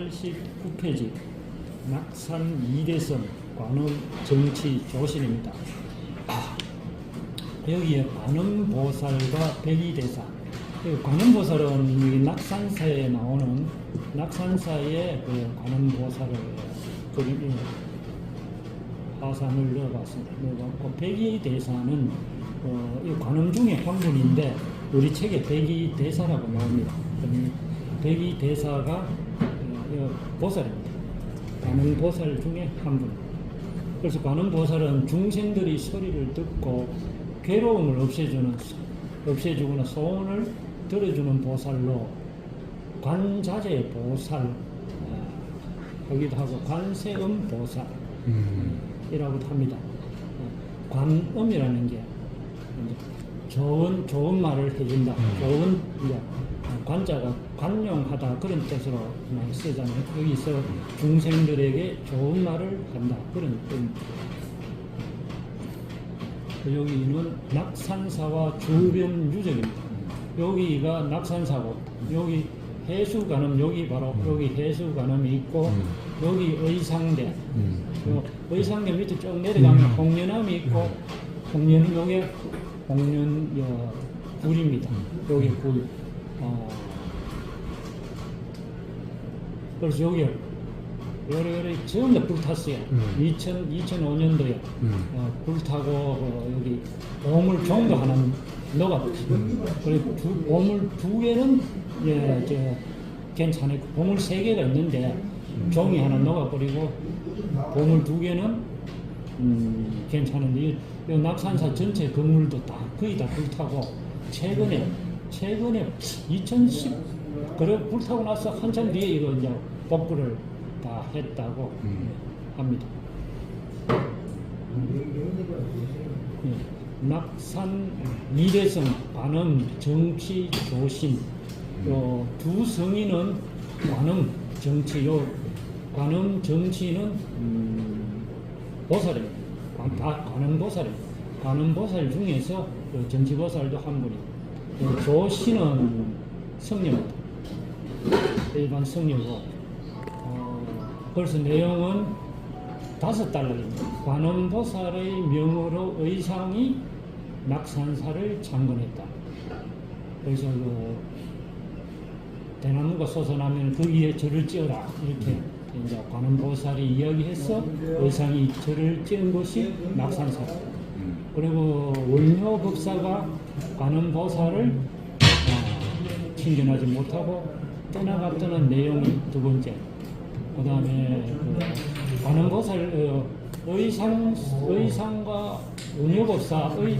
89페이지 낙산 이대성 관음 정치 조실입니다. 여기에 관음보살과 백이대사. 관음보살은 이 낙산사에 나오는 낙산사의 그 관음보살을 화상을 넣어봤습니다. 백이대사는 이 관음 중에 한 분인데 우리 책에 백이대사라고 나옵니다. 백이대사가 보살입니다. 관음보살 중에 한 분. 그래서 관음보살은 중생들이 소리를 듣고 괴로움을 없애주거나 소원을 들어주는 보살로 관자재 보살, 하기도 하고 관세음 보살이라고 합니다. 관음이라는 게 좋은 말을 해준다. 좋은 관자가 관용하다 그런 뜻으로 많이 쓰잖아요. 여기서 중생들에게 좋은 말을 한다 그런 뜻입니다. 여기는 낙산사와 주변 유적입니다. 여기가 낙산사고 여기 해수관음 여기 바로 여기 해수관음이 있고 여기 의상대 의상대 밑에 쭉 내려가면 홍련암이 있고 홍련은 여기 홍련 굴입니다. 여기 굴. 그래서 여기 여러 전부 다 불 탔어요. 2005년도에 불 타고 여기 보물 종도 하나 녹아버렸어요. 그리고 보물 두 개는 괜찮아요. 보물 세 개가 있는데 종이 하나 녹아버리고 보물 두 개는 괜찮은데 이 낙산사 전체 건물도 다 거의 다 불타고 최근에 2010 그래 불타고 나서 한참 뒤에 이거 이제 복구를 다 했다고 합니다. 낙산 이대성 관음 정치 조신 요 두 성인은 관음 정치 관음 정치는 보살입니다. 다 관음 보살입니다. 관음 보살 중에서 정치 보살도 한 분이고 조신은 성녀입니다. 일반 성녀고 벌써 내용은 5달러입니다. 관음보살의 명으로 의상이 낙산사를 창건했다. 그래서 대나무가 솟아나면 거기에 절을 지어라 이렇게 이제 관음보살이 이야기해서 의상이 절을 지은 것이 낙산사다. 그리고 원효법사가 관음보살을 친견하지 못하고 떠나갔다는 내용이 두 번째. 그 다음에 관음보살 의상과 원효법사의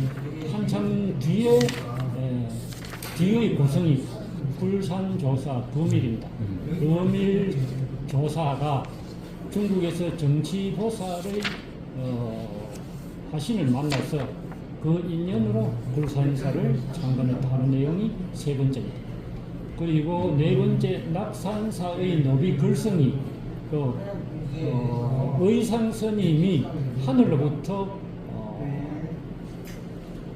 한참 뒤의 고성이 불산조사 부밀입니다. 부밀 조사가 중국에서 정치보살의 화신을 만나서 그 인연으로 불산사를 창건했다는 내용이 세 번째입니다. 그리고 네 번째 낙산사의 너비 글성이 의상 스님이 하늘로부터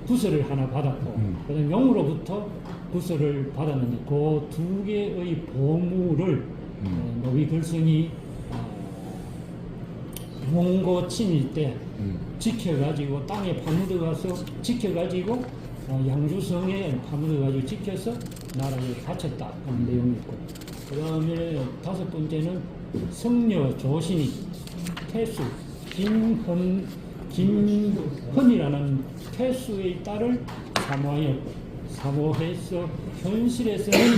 부서를 하나 받았고 그다음 용으로부터 부서를 받았는데 그 두 개의 보물을 너비 글성이 몽고 침일 때 지켜가지고 땅에 파묻어가서 지켜가지고 양주성에 파묻어가지고 지켜서 나라에 바쳤다 하는 내용이 있고 그 다음에 5번째는 성녀 조신이 태수 김헌이라는 태수의 딸을 사모해서 현실에서는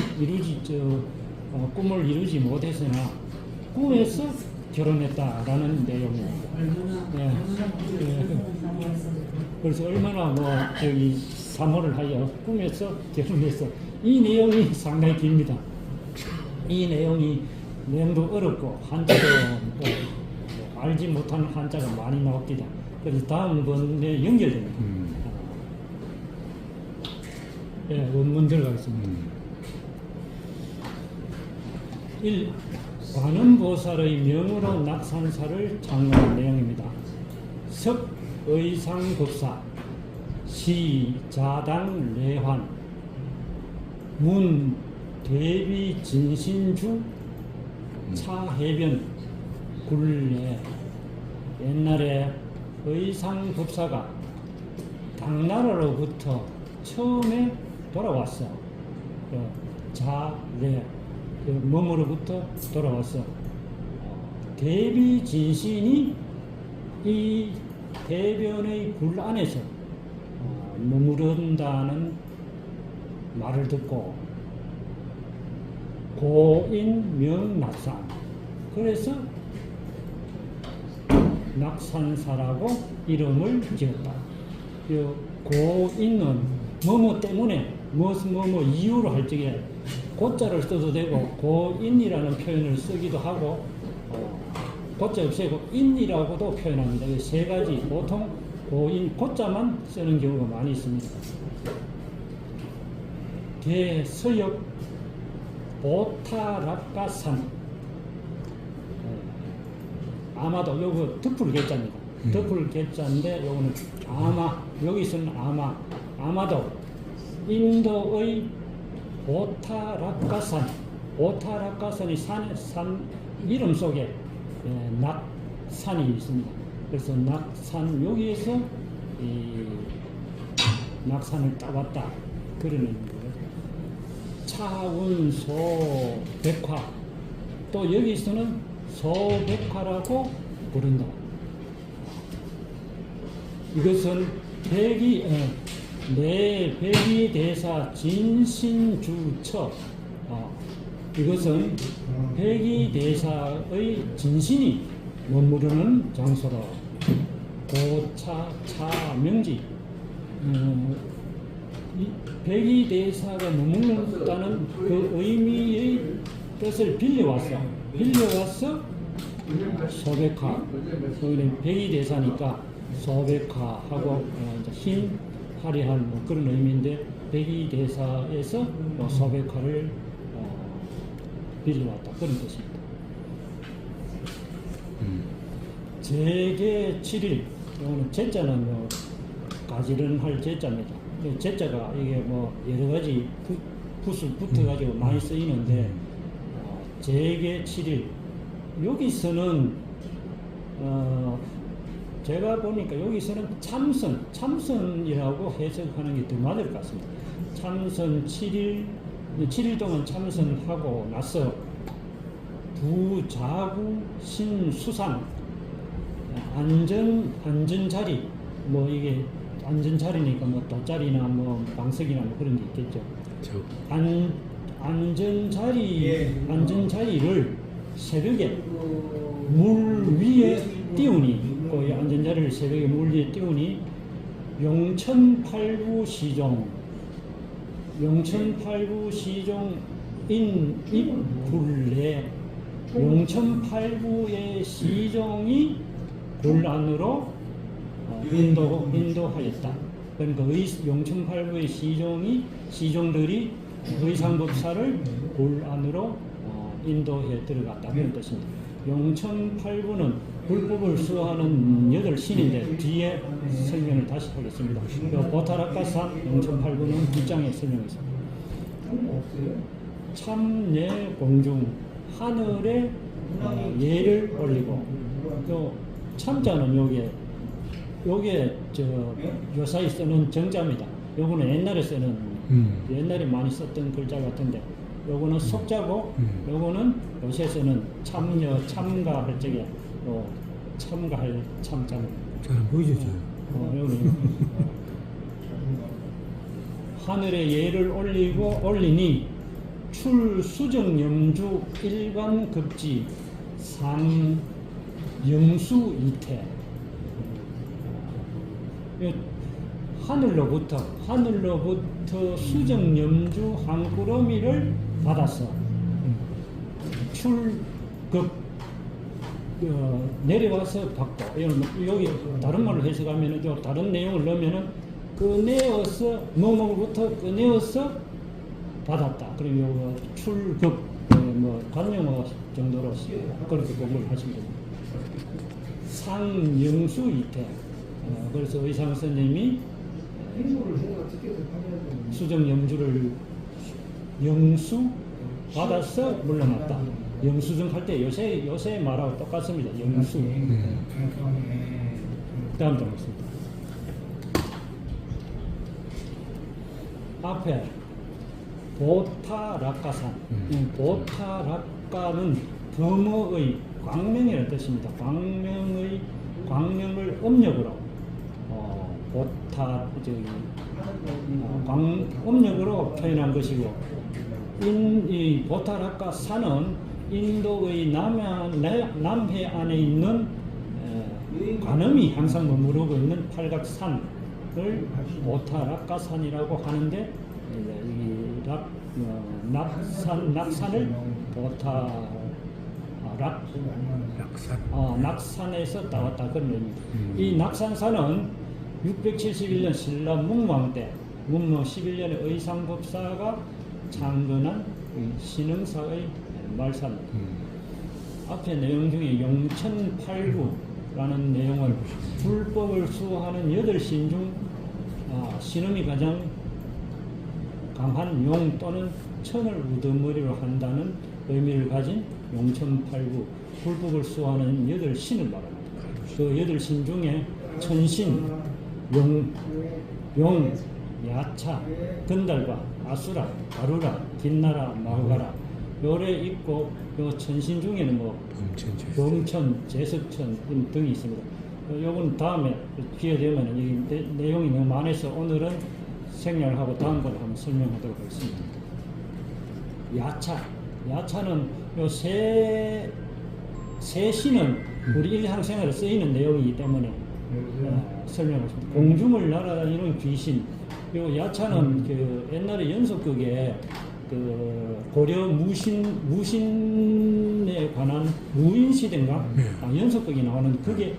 꿈을 이루지 못했으나 꿈에서 결혼했다라는 내용입니다. 네. 그래서 얼마나 사모를 하여 꿈에서 결혼해서 이 내용이 상당히 깁니다. 이 내용도 어렵고 한자도 알지 못하는 한자가 많이 나옵니다. 그래서 다음번에 연결됩니다. 원문 들어가겠습니다. 1. 관음보살의 명으로 낙산사를 창건한 내용입니다. 석의상법사 시자당 레환 문 대비 진신주 차해변 굴에 옛날에 의상법사가 당나라로부터 처음에 돌아왔어. 자래 몸으로부터 돌아왔어. 대비진신이 이 해변의 굴 안에서 머무른다는 말을 듣고 고인명낙산, 그래서 낙산사라고 이름을 지었다. 고인은 뭐뭐 때문에 뭐 이유로 할 적에 고자를 써도 되고 고인이라는 표현을 쓰기도 하고 고자 없애고 인이라고도 표현합니다. 이 세 가지, 보통 고인 고자만 쓰는 경우가 많이 있습니다. 대서역 오타락가산, 아마도 요거 득풀 개자입니다. 득풀 개자인데 요거는 아마, 여기서는 아마도 인도의 오타락가산, 오타락가산이 산 이름 속에 낙산이 있습니다. 그래서 낙산, 여기에서 이 낙산을 따왔다 그러는 거예요. 차운소 백화, 또 여기서는 소백화라고 부른다. 이것은 백이대사 진신주처, 이것은 백이대사의 진신이 머무르는 장소로 고차차명지, 백이대사가 머무른다는 그 의미의 뜻을 빌려와서 소백화, 여기는 백이대사니까 소백화하고 흰 화려한 뭐 그런 의미인데, 백이대사에서 소백화를 빌려왔다 그런 뜻입니다. 제계 7일, 이거는 제자는 뭐 가지런할 제자입니다. 제자가 이게 뭐 여러 가지 붓을 붙어가지고 많이 쓰이는데, 제계 7일, 여기서는 제가 보니까 여기서는 참선이라고 해석하는 게 더 맞을 것 같습니다. 참선 7일 동안 참선하고 나서 부자구 신수상, 안전자리, 뭐 이게 안전자리니까 뭐 돗자리나 뭐 방석이나 뭐 그런 게 있겠죠. 안전자리를 새벽에 물 위에 띄우니, 그 안전자리를 새벽에 물 위에 띄우니 용천팔부 시종 인입굴내, 용천팔부의 시종이 굴 안으로 인도하였다. 그러니까 용천팔부의 시종들이 의상법사를 굴 안으로 인도해 들어갔다 그런 뜻입니다. 용천팔부는 불법을 수호하는 8신인데 뒤에 설명을 다시 하겠습니다. 오타락가산 용천팔부는 뒷장에 설명했습니다. 참예공중, 하늘에 예를 올리고, 또 참자는 요게 요사이 쓰는 정자입니다. 요거는 옛날에 쓰는 옛날에 많이 썼던 글자 같은데, 요거는 속자고 요거는 요새 쓰는 참가할 적에 참가할 참자입니다. 잘 안 보이죠, 잘. 요거는 하늘에 예를 올리니 출수정염주 일관급지 상영수이태, 하늘로부터 수정염주 한 꾸러미를 받았어. 출급, 내려와서 받고, 여기 다른 말로 해석하면 다른 내용을 넣으면은 꺼내어서, 뭐뭐부터 꺼내어서 받았다. 그리고 요거 출급, 뭐 관용어 정도로 그렇게 공부를 하시면 됩니다. 상영수이태, 그래서 의상 선생님이 수정 염주를 영수 받아서 물러났다. 영수증 할 때 요새 말하고 똑같습니다. 영수. 다음 장 보겠습니다. 앞에 보타락가산. 보타락가는 범어의 광명이라는 뜻입니다. 광명을 음력으로 음력으로 표현한 것이고, 이 보타락가 산은 인도의 남해 안에 있는 관음이 항상 머무르고 있는 팔각산을 보타락가 산이라고 하는데, 이 낙산을 낙산에서 따왔다 그런 의미입니다. 이 낙산산은 671년 신라 문왕 때 문무 11년의 의상법사가 창건한 신흥사의 말사입니다. 앞에 내용 중에 용천팔구라는 내용은 불법을 수호하는 8신 중 신음이 가장 강한 용 또는 천을 우두머리로 한다는 의미를 가진 용천팔구, 불법을 수호하는 8신을 말합니다. 그 8신 중에 천신, 용, 야차, 건달과 아수라, 가루라, 긴나라, 마우가라 요래 있고, 요 천신 중에는 뭐 범천, 제석천 등이 있습니다. 요건 다음에 기회 되면 이 내용이 너무 많아서 오늘은 생략을 하고 다음번에 한번 설명하도록 하겠습니다. 야차는 요 세 신은 우리 일상생활에 쓰이는 내용이기 때문에 설명하겠습니다. 공중을 날아다니는 귀신. 요 야차는 그 옛날에 연속극에 그 고려 무신에 관한 무인시대인가 연속극이 나오는 그게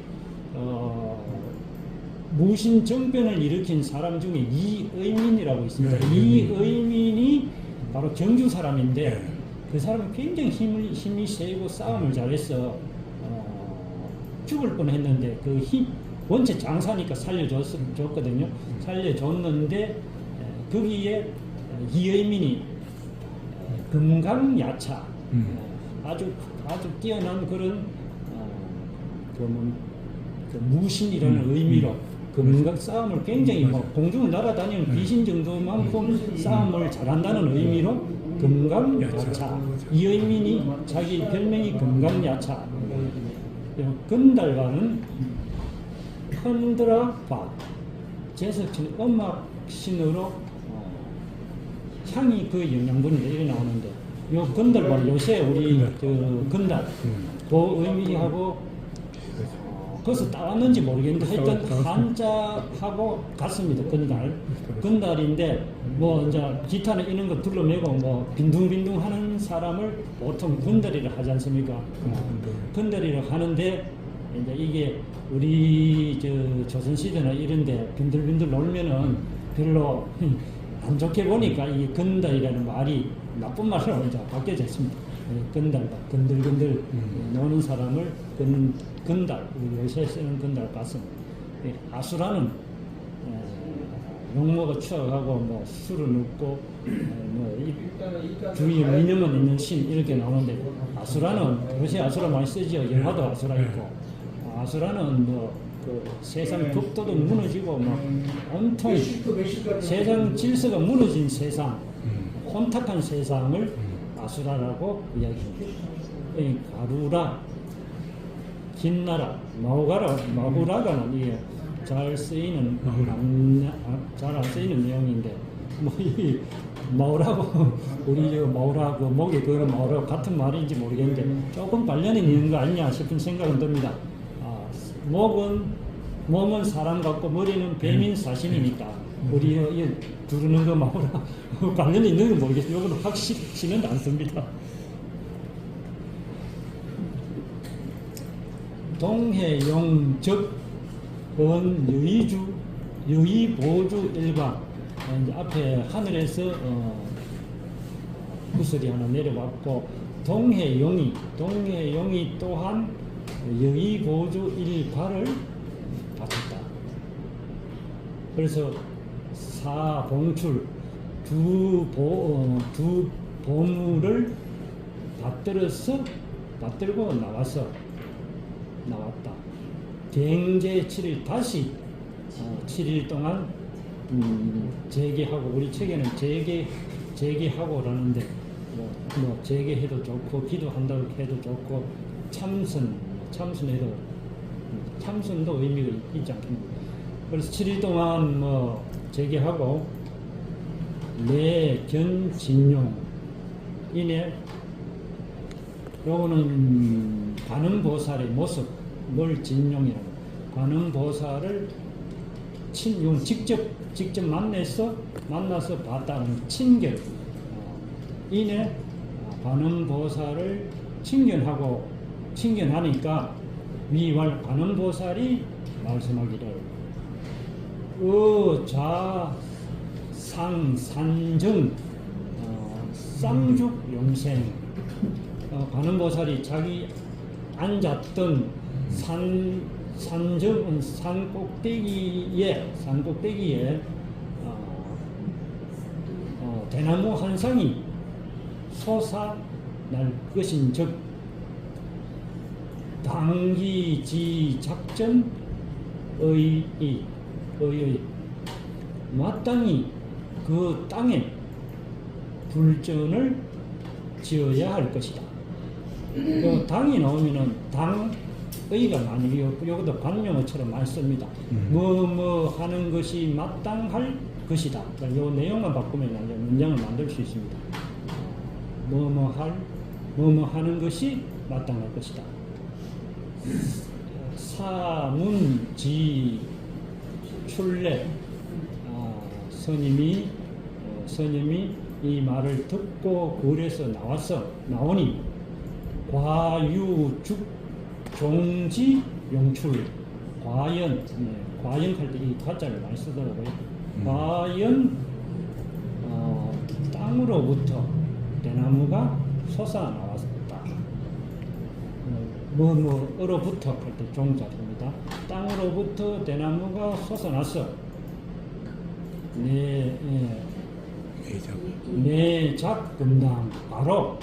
무신 정변을 일으킨 사람 중에 이의민이라고 있습니다. 이의민이 바로 경주 사람인데 그 사람은 굉장히 힘이 세고 싸움을 잘해서 죽을 뻔했는데 그 힘 원체 장사니까 살려줬거든요. 살려줬는데 거기에 이의민이 금강야차 아주 뛰어난 그런 그 무신이라는 의미로 금강 싸움을 굉장히 공중을 날아다니는 귀신 정도만큼 싸움을 잘한다는 의미로 금강야차. 이의민이 자기 별명이 금강야차. 건달과는 컨드라바 제석신 음악신으로 향이 그 영양분이 이렇게 나오는데, 요 건달과 요새 우리 그 건달 그 의미하고 거기서 따왔는지 모르겠는데 하여튼 한자하고 같습니다. 건달인데 뭐 이제 기타는 이런 거 둘러매고 뭐 빈둥빈둥 하는 사람을 보통 건달이라 하지 않습니까? 건달이라 하는데 이제 이게 우리 조선시대나 이런데 빈들빈들 놀면은 별로 안 좋게 보니까 이 건달이라는 말이 나쁜 말로 이제 바뀌어졌습니다. 건달과 건들건들 노는 사람을 건달, 요새 쓰는 건달 같습니다. 아수라는 용모가 추억하고 뭐 술을 넣고 뭐 주위에 미녀만 있는 신 이렇게 나오는데, 아수라는 요새 아수라 많이 쓰지요. 영화도 아수라 있고, 아수라는 뭐 그 세상 국도도 무너지고 막 온통 세상 질서가 무너진 세상, 혼탁한 세상을 아수라라고 이야기합니다. 가루라, 긴나라, 마후라가는 이게 잘 쓰이는 잘 안 쓰이는 내용인데, 뭐 이 마후라고 우리 마후라 그 목에 그거 마후라 같은 말인지 모르겠는데 조금 관련이 있는 거 아니냐 싶은 생각은 듭니다. 몸은 사람 같고 머리는 뱀인 사신이니까 우리 두르는 거 마후라 관련이 있는 건 모르겠어요. 이건 확실치는 않습니다. 동해용적 유의보주 일방. 이제 앞에 하늘에서 구슬이 하나 내려왔고, 동해용이 또한 유의보주 일발을 바쳤다. 그래서 사봉출 두 보물을 받들고 나왔다. 경제 7일 다시 7일 동안 재개하고, 우리 책에는 재개하고 그러는데 뭐 재개해도 좋고 기도한다고 해도 좋고 참선해도 참선도 의미가 있지 않겠습니까? 그래서 7일 동안 뭐 재개하고 내견진용 이내 요거는 관음보살의 모습, 뭘 진용이라고, 관음보살을 직접 만나서 봤다는 친견, 이내 관음보살을 친견하니까 위왈 관음보살이 말씀하기를 좌상산정 쌍죽 용생, 관음보살이 자기 앉았던 산 꼭대기에 대나무 한 상이 솟아날 것인즉 당기지 작전의 마땅히 그 땅에 불전을 지어야 할 것이다. 당이 나오면은 당의가 많이 여기도 관명어처럼 많이 씁니다. 뭐 하는 것이 마땅할 것이다. 이 내용만 바꾸면 이제 문장을 만들 수 있습니다. 뭐 하는 것이 마땅할 것이다. 사문지 출래, 스님이 이 말을 듣고 굴에서 나오니 과유죽 종지 용출, 과연 할 때 이 과자를 많이 쓰더라고요. 과연 땅으로부터 대나무가 솟아나왔다. 으로부터 할 때 종자입니다. 땅으로부터 대나무가 솟아났어. 내작 금당 바로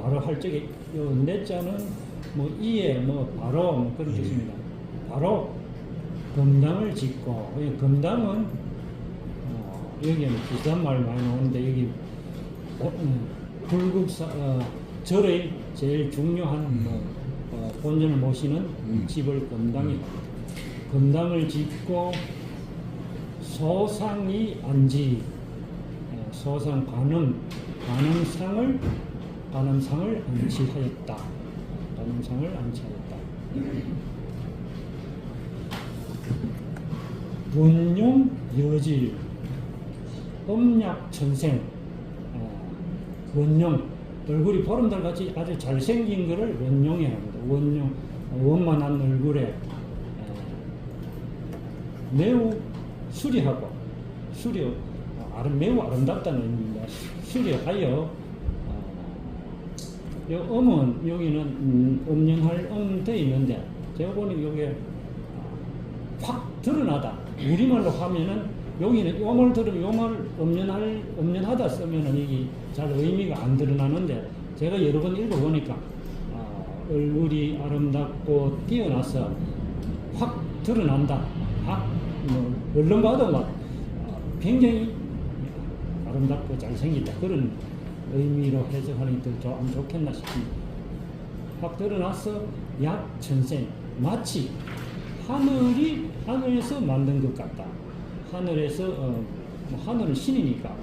바로 할 적에 요 내자는 이에 바로 그런 뜻입니다. 바로 금당을 짓고, 금당은 여기에는 비슷한 말 많이 나오는데 여기 불국사 절의 제일 중요한 본전을 모시는 집을 금당을 짓고 소상이 안지, 소상 관음상을 안치하였다. 원용 여질 음약천생, 원용 얼굴이 보름달 같이 아주 잘생긴 거를 원용이라고 합니다. 원만한 얼굴에 매우 수리하고 매우 아름답다는 의미입니다. 수리하여 음은 여기는 음연할 되어 있는데 제가 보니 여기에 확 드러나다. 우리말로 하면은 여기는 요 말 들으면 요 말 음연하다 쓰면은 이게 잘 의미가 안 드러나는데 제가 여러 번 읽어보니까 얼굴이 아름답고 뛰어나서 확 드러난다. 얼른 봐도 막 굉장히 아름답고 잘생겼다. 그런 의미로 해석하는 게 더 좋겠나 싶습니다. 확 드러나서 약천생, 마치 하늘에서 만든 것 같다. 하늘에서 하늘은 신이니까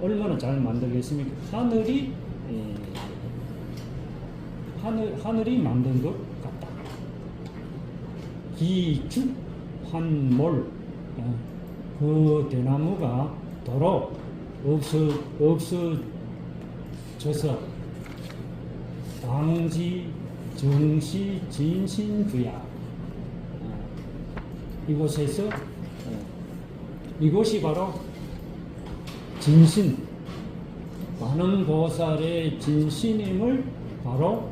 얼마나 잘 만들겠습니까? 하늘이 만든 것 같다. 기죽한몰, 그 대나무가 도로 없어져서 당지 정시 진신부야, 이곳에서 이곳이 바로 진신, 관음보살의 진신임을 바로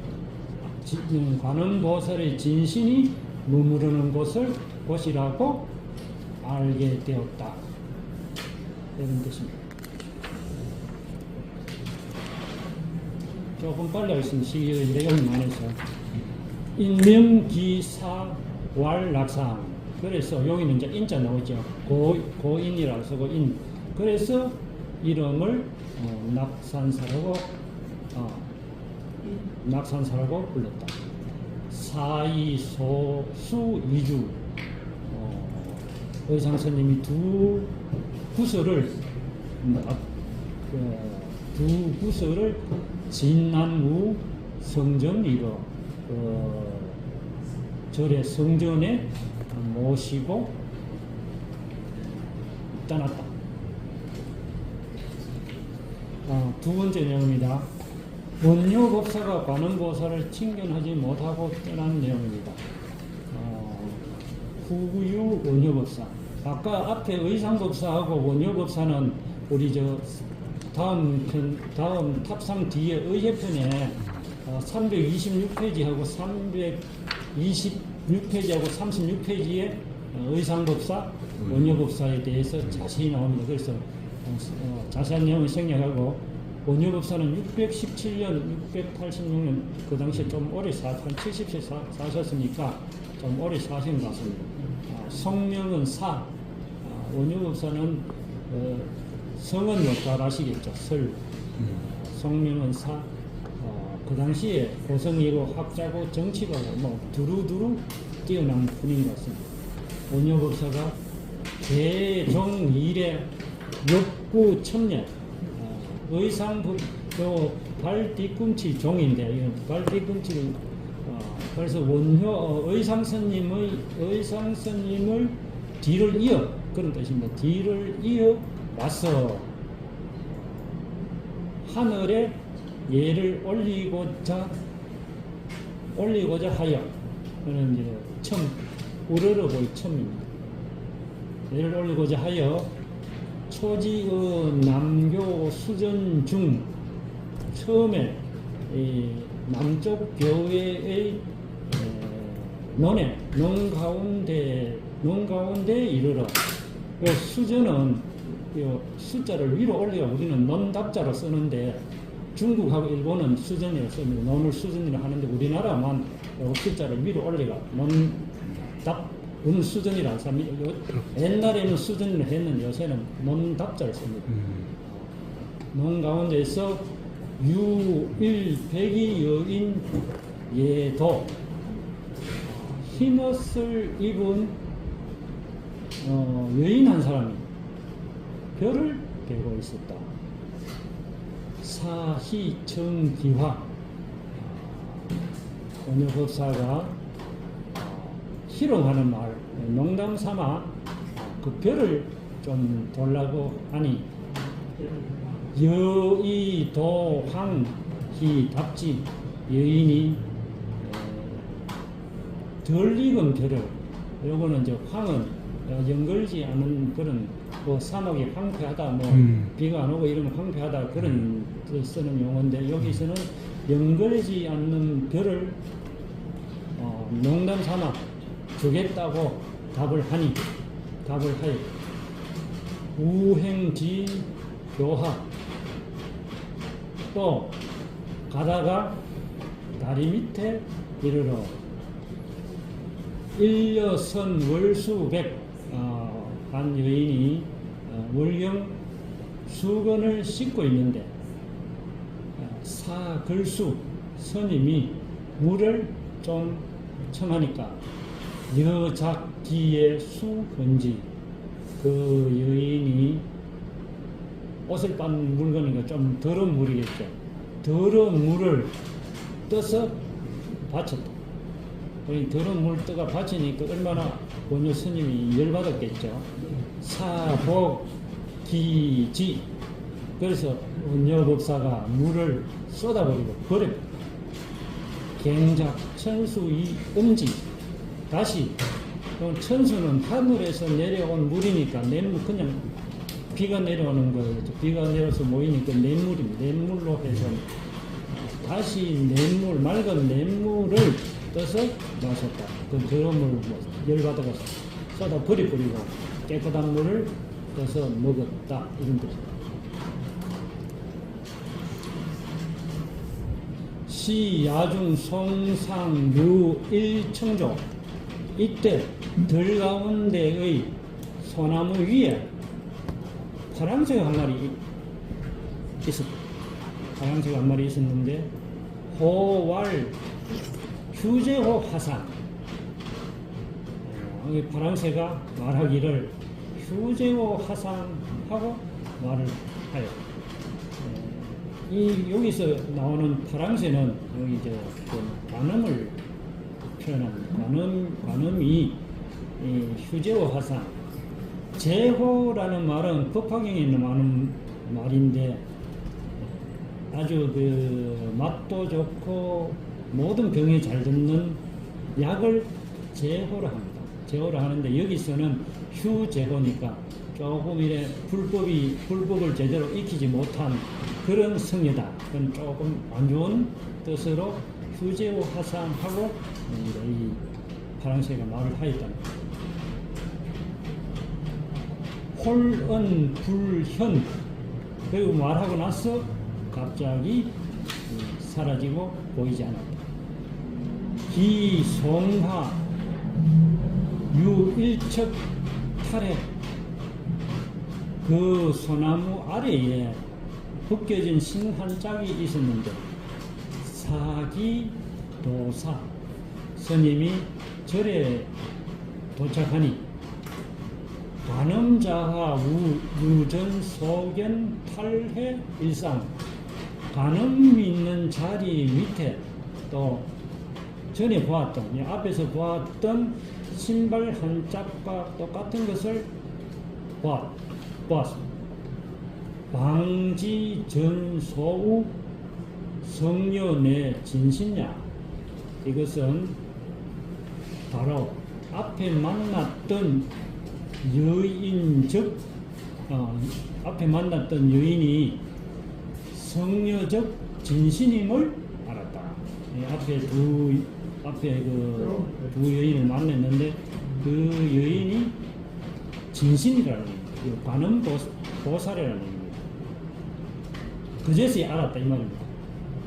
관음보살의 진신이 머무르는 곳이라고 알게 되었다. 이런 뜻입니다. 조금 빨리 하겠습니다. 시기 내용이 많아서. 인명기사왈락상. 그래서 여기는 이제 인자 나오죠. 고인이라고 쓰고 인. 그래서 이름을 낙산사라고 낙산사라고 불렀다. 사이소수이주. 의상스님이 두 구설을 진난무 성전이로 절의 성전에 모시고 떠났다. 두 번째 내용입니다. 원효법사가 관음보살을 칭견하지 못하고 떠난 내용입니다. 후유 원효법사. 아까 앞에 의상법사하고 원효법사는 우리 다음 탑상 뒤에 의회편에 326페이지하고 326페이지하고 36페이지에 의상법사, 원효법사에 대해서 자세히 나옵니다. 그래서 자세한 내용을 생략하고 원효법사는 617년, 686년 그 당시에 좀 오래 한 70세 사셨으니까 좀 오래 사신 것 같습니다. 성명은 사, 원효법사는 성은 못 잘 아시겠죠. 성명은 사. 그 당시에 고성이고 학자고 정치가고 뭐 두루두루 뛰어난 분인 것 같습니다. 원효법사가 대종 일의 역구 천년, 의상법, 발 뒤꿈치 종인데, 이건 발 뒤꿈치를, 그래서 의상스님을 뒤를 이어, 그런 뜻입니다. 뒤를 이어 와서 하늘에 예를 올리고자 하여, 그는 이제 우러러보이 첨입니다. 예를 올리고자 하여 초지의 남교 수전 중 처음에 이 남쪽 교회의 논 가운데 이르러 수전은 숫자를 위로 올려 우리는 논답자로 쓰는데 중국하고 일본은 수전이라고 씁니다. 논을 수전이라고 하는데 우리나라만 숫자를 위로 올려가 수전이라고 씁니다. 옛날에는 수전이라고 했는데 요새는 논답자를 씁니다. 논 가운데서 유일백이 여인 예도 흰옷을 입은 여인 한 사람이 별을 베고 있었다. 사희청기화 원효법사가 희롱하는 말, 농담 삼아 그 별을 좀 돌라고 하니 여의도황희답지 여인이 덜 익은 별을, 요거는 이제 황은 연걸지 않은 그런 산옥이 황폐하다, 비가 안 오고 이러면 황폐하다 그런 쓰는 용어인데 여기서는 연걸지 않는 별을 농담 삼아 주겠다고 답을 하여 우행지 교하 또 가다가 다리 밑에 이르러 일여선 월수백 한 여인이 월경 수건을 씻고 있는데 사글수 스님이 물을 좀 청하니까 여작기의 수건지 그 여인이 옷을 빤 물건이니까 좀 더러운 물이겠죠. 더러운 물을 떠서 바쳤다. 더러운 물 떠가 바치니까 얼마나 원효 스님이 열받았겠죠. 사복기지. 그래서 원효법사가 물을 쏟아버리고 버려. 갱작 천수이 음지. 다시 천수는 하늘에서 내려온 물이니까 냇물, 그냥 비가 내려오는 거예요. 비가 내려서 모이니까 냇물입니다. 냇물로 해서 다시 냇물, 맑은 냇물을 떠서 마셨다. 그 더러운 물을 열받아가 쏟아 버리고 깨끗한 물을 떠서 먹었다. 이런 뜻입니다. 시, 야중, 송상, 류, 일청조. 이때 들 가운데의 소나무 위에 파랑새가 한 마리 파랑새가 한 마리 있었는데, 호왈, 휴제호 화상. 파랑새가 말하기를 휴제호 화상하고 말을 하여. 여기서 나오는 파랑새는 여기 이제 관음을 표현합니다. 관음이 휴제호 화상. 제호라는 말은 법화경에 있는 말인데 아주 맛도 좋고 모든 병에 잘 듣는 약을 제호라 합니다. 제호라 하는데 여기서는 휴제호니까 조금 이래 불법을 제대로 익히지 못한 그런 성녀다. 그건 조금 안 좋은 뜻으로 휴제호 화상하고 이 파랑새가 말을 하였다. 홀은 불현. 그리고 말하고 나서 갑자기 사라지고 보이지 않았다. 기송하 유일척 탈해. 그 소나무 아래에 벗겨진 신 한 짝이 있었는데 사기도사 스님이 절에 도착하니 관음자하 유전 소견 탈해 일상. 관음 있는 자리 밑에 또 전에 보았던, 앞에서 보았던 신발 한 짝과 똑같은 것을 보았습니다. 방지 전소우 성녀 내 진신야. 이것은 바로 앞에 만났던 여인, 즉 앞에 만났던 여인이 성녀적 진신임을 알았다. 앞에 두 여인을 만났는데 그 여인이 진신이라는 얘기입니다. 관음 보살이라는 얘기입니다. 그제서야 알았다 이 말입니다.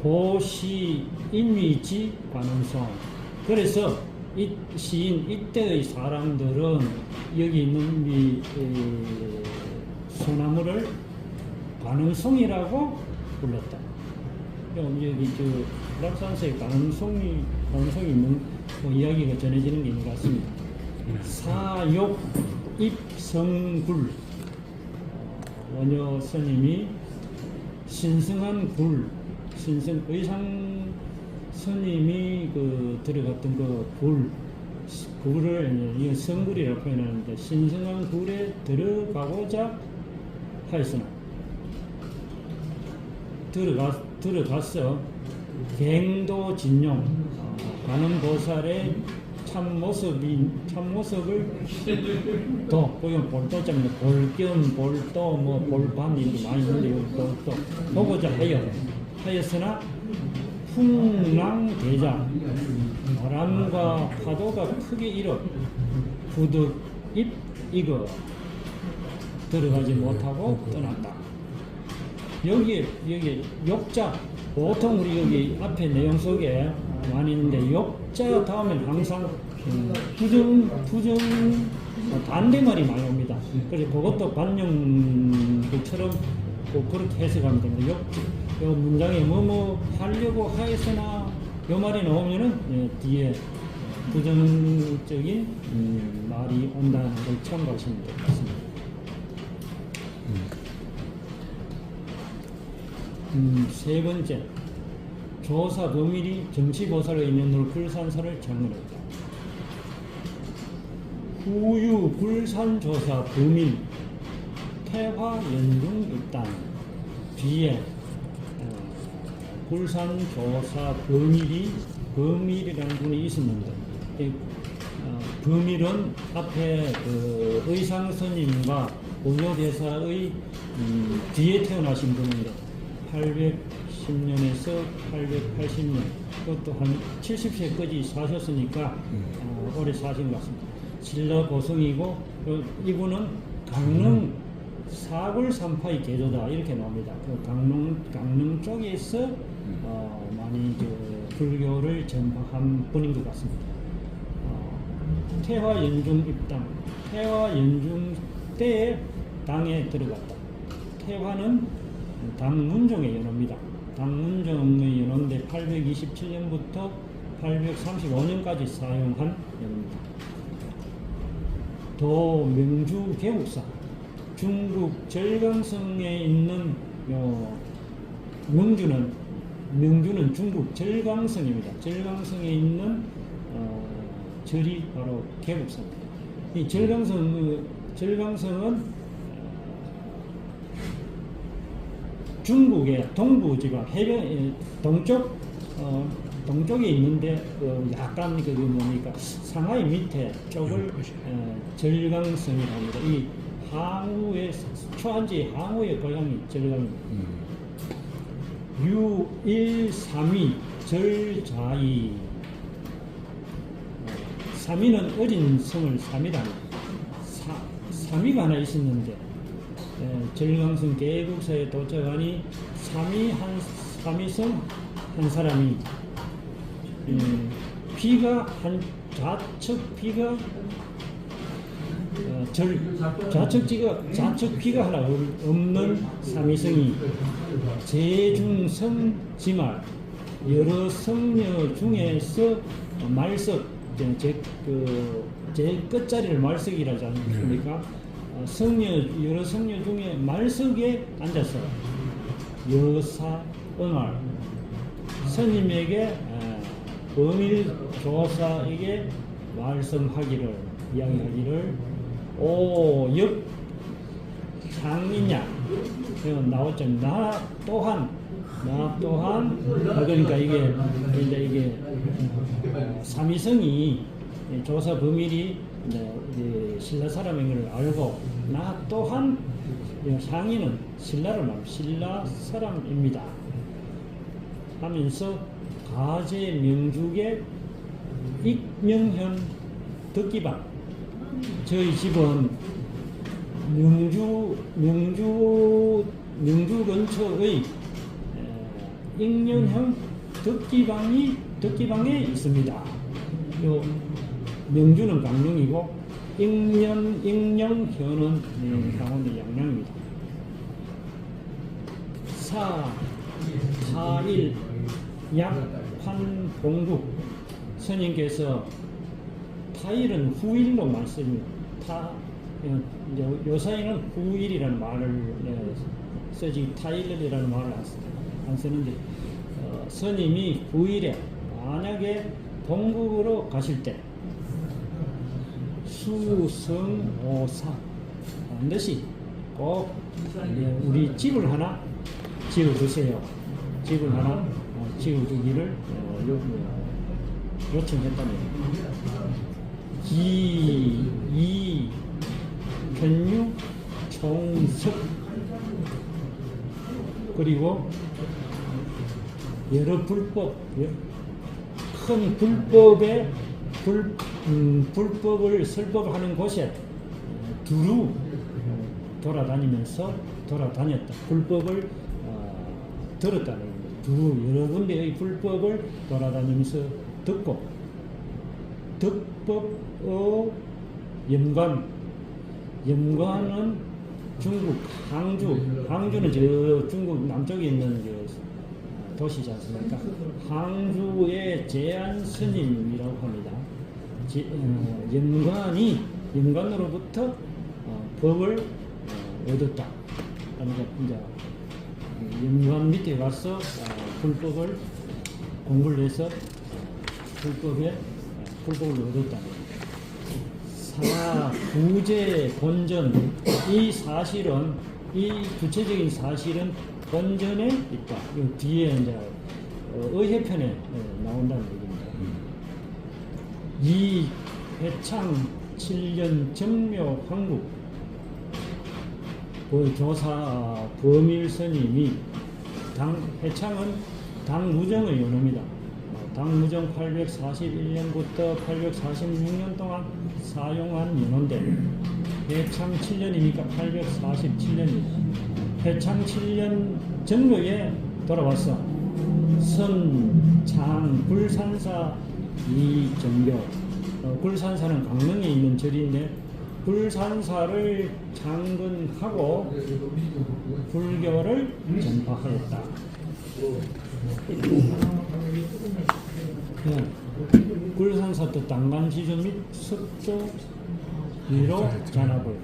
고시 인위지 관음송. 그래서 이 시인 이때의 사람들은 여기 있는 이 소나무를 관음송이라고 불렀다. 여기 불악산서에 관음송이 있는 이야기가 전해지는 게 있는 것 같습니다. 사욕 입성굴. 원효 스님이 신성한 의상 스님이 들어갔던 굴을 성굴이라고 표현하는데, 신성한 굴에 들어가고자 하였으나 들어가서 갱도진용 관음보살의 참모습을 거기 볼도자입니다. 볼견, 볼도, 볼반 이렇게 많이 있는데 볼도 보고자 하였으나 풍랑대자. 바람과 파도가 크게 일어 부득입 이거 들어가지 못하고 떠났다. 여기 욕자, 보통 우리 여기 앞에 내용 속에 많이 있는데 욕자 다음에는 항상 부정 반대말이 많이 옵니다. 그래서 그것도 반영처럼 그렇게 해석하면 됩니다. 요 문장에 뭐뭐 하려고 하였으나 요 말이 나오면은 뒤에 부정적인 말이 온다는 걸 참고하시면 될 것 같습니다. 세 번째, 조사 범일이 정치보살의 인연으로 불산사를 장문했다. 후유 불산조사 범일 태화 연중 입단. 뒤에 불산조사 범일이라는 분이 있었는데, 범일은 앞에 의상스님과 공효대사의 뒤에 태어나신 분입니다. 810년에서 880년, 그것도 한 70세까지 사셨으니까 오래 사신 것 같습니다. 신라 고성이고, 이분은 강릉 사굴 삼파의 개조다 이렇게 나옵니다. 강릉 쪽에서 많이 불교를 전파한 분인 것 같습니다. 태화 연중 입당, 태화 연중 때에 당에 들어갔다. 태화는 당문종의 연호입니다. 당문종의 연호인데 827년부터 835년까지 사용한 연호입니다. 도명주 개국사, 중국 절강성에 있는 명주는 중국 절강성입니다. 절강성에 있는 절이 바로 개국사입니다. 이 절강성은 중국의 동부 지방 해변 동쪽에 있는데 약간 그게 뭡니까 상하이 밑에 쪽을 절강성이라고 합니다. 이 항우의 초한지 항우의 고향이 절강입니다. 유일삼위 절자이, 삼위는 어린 성을 삼위다. 삼위가 하나 있었는데 절강성 개국사에 도착하니 삼위성 한 사람이 피가 한 좌측 피가 좌측 피가 하나 없는 삼위성이 제중성 지말 여러 성녀 중에서 말석 제 끝자리를 말석이라지 않습니까? 여러 성녀 중에 말석에 앉아서 여사 응할 스님에게 범일 조사에게 말씀하기를 이야기하기를 오역 상이냐 나왔죠. 나 또한 그러니까 이게 삼위성이 조사 범일이 신라 사람인 걸 알고 나 또한 상인은 신라 사람입니다 하면서 가제 명주의 익명현 덕기방, 저희 집은 명주 근처의 익명현 덕기방에 있습니다. 요 명주는 강릉이고 익명현은 강원도 양양입니다. 4일 약환봉국 스님께서 타일은 후일로 말씀입니다. 요사이는 후일이라는 말을 쓰지 타일이라는 말을 안 쓰는데 스님이 후일에 만약에 동국으로 가실 때 수성오사 반드시 꼭 우리 집을 하나 지어주세요. 집을 하나 지어주기를 요청했답니다. 편유 총석 그리고 여러 큰 불법을 설법하는 곳에 두루 돌아다녔다. 불법을 들었다는 겁니다. 두루 여러 군데의 불법을 돌아다니면서 듣고 덕법의 염관은 중국 항주는 저 중국 남쪽에 있는 도시지 않습니까? 항주의 제안 스님이라고 합니다. 염관으로부터 법을 얻었다. 그러니까 이제 염관 밑에 가서 불법을 공부를 해서 불법을 얻었다. 구제 본전 이 구체적인 사실은 본전에 있다. 이 뒤에 이제 의회편에 나온다는 얘기입니다. 이 해창 7년 정묘 황국 그 교사 범일 스님이 해창은 당무정의 연호입니다. 당무정 841년부터 846년 동안 사용한 연호인데 해창 7년이니까 847년입니다. 해창 7년 정묘에 돌아왔어. 선, 장, 굴산사 이정교. 굴산사는 강릉에 있는 절인데 굴산사를 창건하고 불교를 전파하였다. 굴산사도 당간지주 및 석조 위로 잔압을.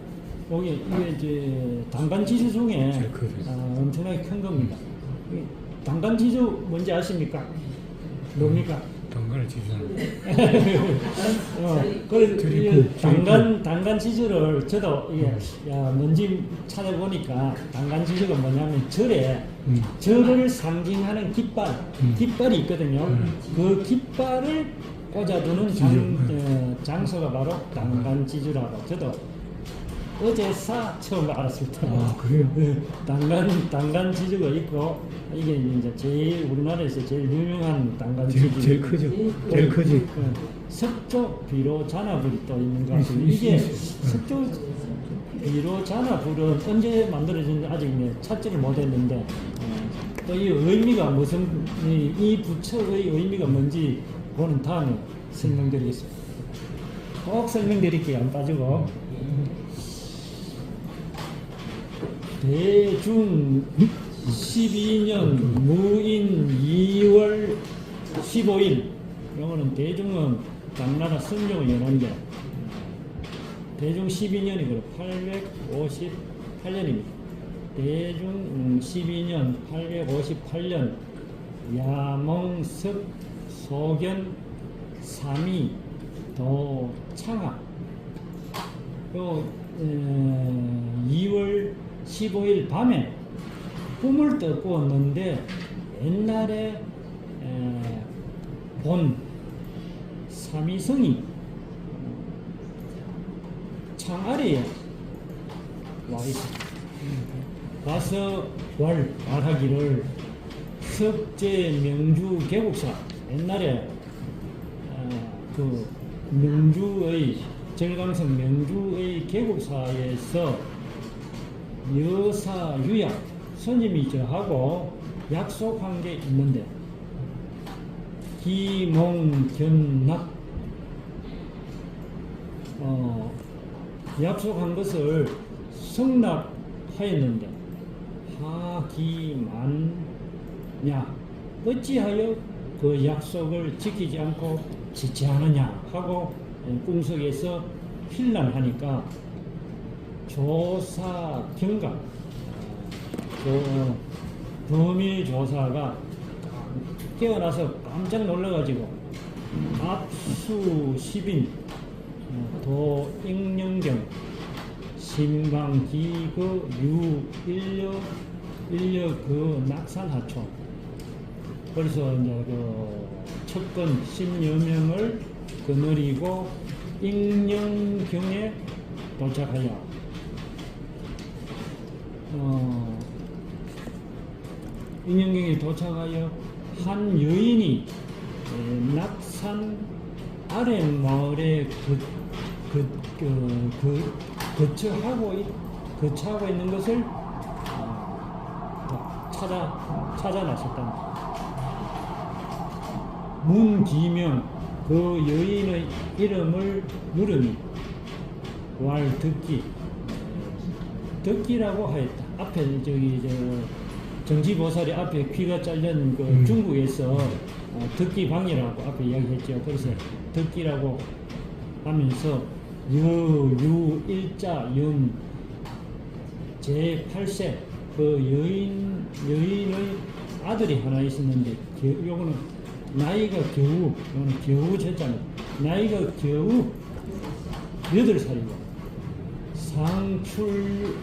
여기 이게 이제 당간지주 중에 엄청나게 큰 겁니다. 당간지주 뭔지 아십니까? 뭡니까? 당간을 지주는 그래 당간지주를 저도 뭔지 찾아보니까 당간지주가 뭐냐면 절을 상징하는 깃발이 있거든요. 그 깃발을 꽂아두는 장소가 바로 당간지주라고 저도 어제사 처음 알았습니다. 그래요? 당간지주가 있고 이게 이제 우리나라에서 제일 유명한 당간지주 제일 크죠. 제일 크지. 석조 비로 잔화불이 또 있는 것 같습니다. 이게 석조 비로 잔화불은 언제 만들어진지 아직 찾지를 못했는데 또 이 의미가 무슨 이 부처의 의미가 뭔지 그거는 다음에 설명드리겠습니다. 꼭 설명드릴게요. 안 빠지고. 대중 12년 무인 2월 15일. 이거는 대중은 당나라 선종을 연한데 대중 12년이고 858년입니다. 대중 12년 858년 야몽석 소견 3위 도창하 2월 15일 밤에 꿈을 꿔꿨는데 옛날에 본 삼위성이 창 아래에 와 있습니다. 가서 말하기를 석제 명주 개국사 옛날에 그 명주의 절강성 명주의 개국사에서 여사 유약 스님이 저하고 약속한 게 있는데 기몽견납 약속한 것을 성납하였는데 하기만냐 어찌하여 그 약속을 지키지 않고 지체하느냐 하고 꿈속에서 필란하니까 조사 경감 범위 조사가 깨어나서 깜짝 놀라가지고 압수 10인 도익령경 신방기그 유인력 그 낙산하촌 그래서 이제 그 첩권 10여 명을 거느리고 익령경에 도착하여 익령경에 도착하여 한 여인이 낙산 아랫마을에 거처하고 있는 것을 찾아 나섰다. 문기명 그 여인의 이름을 물으니 덕기라고 하였다. 앞에 정지보살이 앞에 귀가 잘린 그 중국에서 덕기방이라고 앞에 이야기했죠. 그래서 덕기라고 하면서 유일자 연 제8세 그 여인의 아들이 하나 있었는데 요거는 나이가 겨우 쳤잖아요. 나이가 겨우 8살이고 상출유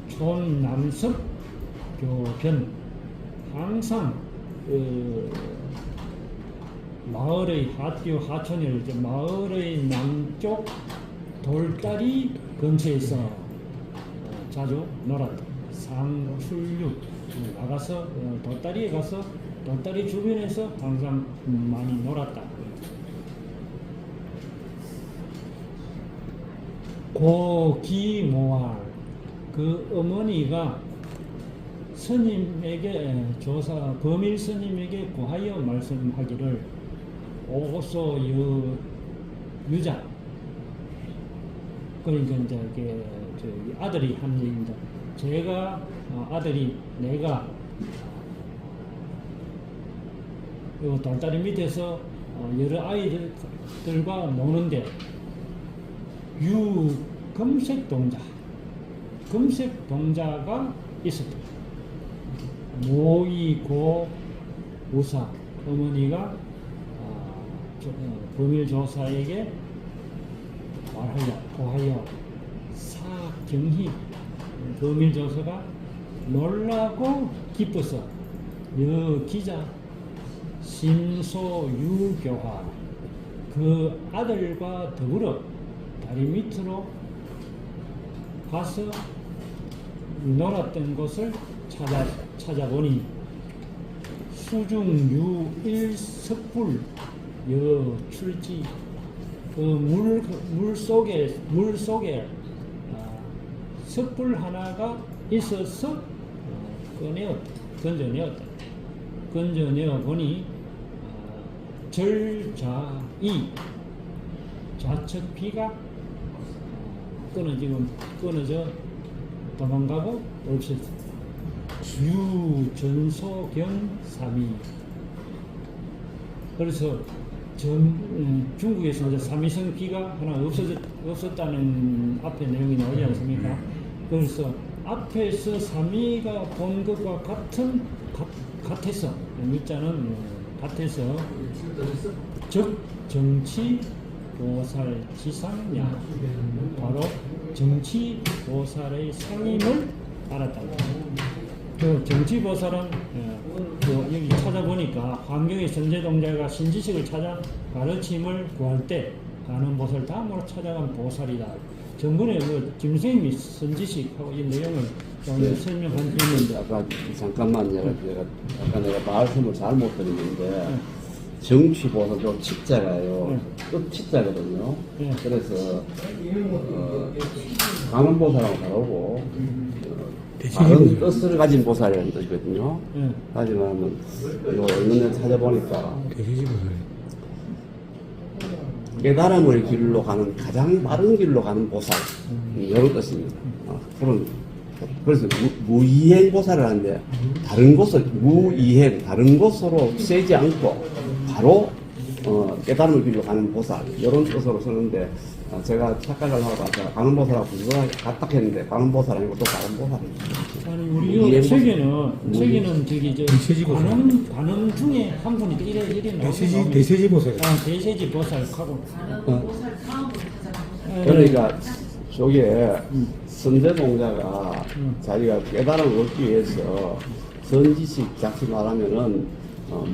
촌남섭 교변 항상 마을의 하촌을 마을의 남쪽 돌다리 근처에서 자주 놀았다. 상출유 나가서 돌다리에 가서 돌다리 주변에서 항상 많이 놀았다. 고기모할 그 어머니가 스님에게 조사 범일 스님에게 고하여 말씀하기를 오소 유자 그러니까 이제 이게 저기 아들이 한 얘기입니다. 제가 아들이 내가 요 돌다리 밑에서 여러 아이들과 노는데 금색 동자가 있었다. 모이고 우사 어머니가 범일 조사에게 고하여 사경희 범일 조사가 놀라고 기뻐서 기자 심소유교화 그 아들과 더불어 다리 밑으로 가서 놀았던 곳을 찾아보니 수중유 일석불 여출지 그 물 속에 석불 하나가 있어서 건져내어 보니 절자이 좌측 피가 끊어져 도망가고 없었다. 유전소경 삼이 그래서 중국에서 이제 삼위성 비가 하나 없었다는 앞에 내용이 나오지 않습니까? 그래서 앞에서 삼위가 본 것과 같아서 밑자는 같아서 즉 정치 보살 지상야 바로 정치 보살의 상임을 알았다. 그 정치 보살은 여기 찾아보니까 환경의 선제동자가 신지식을 찾아 가르침을 구할 때 가는 보살 다음으로 찾아간 보살이다. 전번에 김선생님이 선지식하고 이 내용을 좀 설명한 있는데 아까 잠깐만 아까 내가 말씀을 잘못 드렸는데 정치보살도 치자가요. 끝 치자거든요. 네. 그래서 가는 보살하고 다르고 다른 뜻을 가진 보살이라는 뜻이거든요. 하지만 있는 데 찾아보니까 깨달음의 길로 가는 가장 빠른 길로 가는 보살 이런 뜻입니다. 그래서 무이행 보살을 하는데 다른 곳을 무이행 다른 곳으로 세지 않고 바로 깨달음의 길로 가는 보살 이런 뜻으로 쓰는데 제가 착각을 하고 가는 보살하고 같다 했는데 가는 보살 아니고 또 다른 보살입니다. 아니 우리 이 책에는 저기 관음 중에 한 분이 이래 나오죠. 대세지 보살. 대세지 보살하고 그러니까 저게 선제동자가 자기가 깨달음을 얻기 위해서 선지식 작시 말하면은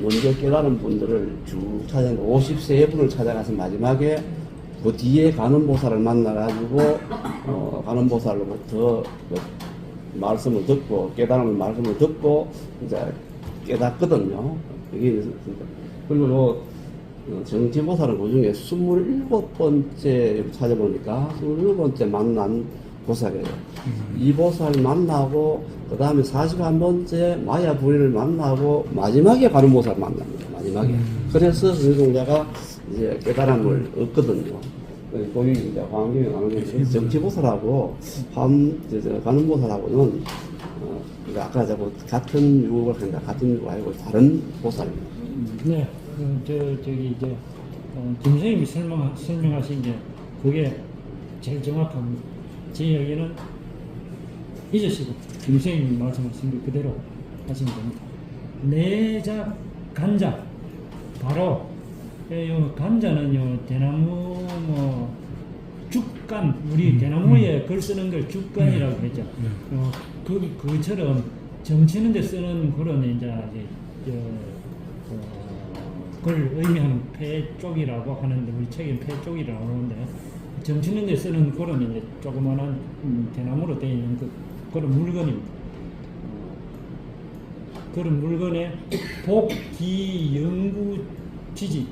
먼저 깨달은 분들을 쭉 찾아내는 53분을 찾아가서 마지막에 그 뒤에 가는 보살을 만나가지고 가는 보살로부터 말씀을 듣고 깨달음의 말씀을 듣고 이제 깨닫거든요. 이게 그리고 정치보살은 그 중에 27번째 찾아보니까 27번째 만난 보살이에요. 이 보살 만나고 그 다음에 41번째 마야 부인을 만나고 마지막에 가는 보살 만납니다. 마지막에. 그래서 선지동자가 이제 깨달음을 얻거든요. 거기 이제 환경에 가는 게 정치보살하고 가는 보살하고는 아까 자꾸 같은 유혹을 한다, 같은 유혹 아니고 다른 보살입니다. 네, 저기 이제 김 선생님이 설명하신 게 그게 제일 정확합니다. 제 여기는 잊으시고 김 선생님이 말씀하신 게 그대로 하시면 됩니다. 내작 간자 바로 요 간자는요 대나무 죽간 우리 대나무에 글 쓰는 걸 죽간이라고 했죠. 그처럼 정치는 데 쓰는 그런 이제 그걸 의미하는 패쪽이라고 하는데 우리 책에 패쪽이라고 하는데 정치는 데 쓰는 그런 이제 조그만한 대나무로 되어 있는 그런 물건입니다. 그런 물건에 복기영구지지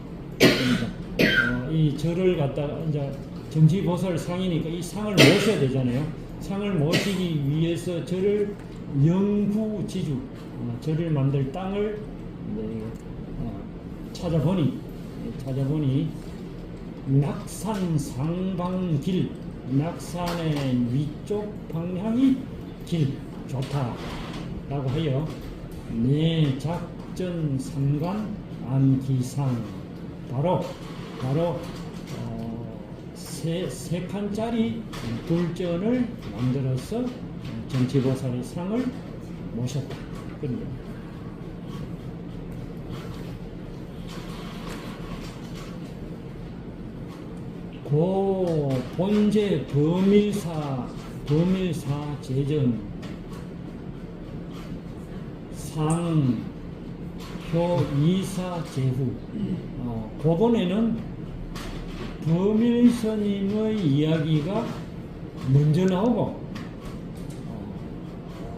이 절을 갖다가 이제 정치보살 상이니까 이 상을 모셔야 되잖아요. 상을 모시기 위해서 절을 영구지주 절을 만들 땅을 찾아보니 낙산 상방길, 낙산의 위쪽 방향이 길 좋다라고 하여 내 작전 삼관 안기상 바로 세 칸짜리 굴전을 만들어서 전치보살의 상을 모셨다. 그런 거예요. 고 본제 범일사 제전 상 효이사 제후 고본에는 범일스님의 이야기가 먼저 나오고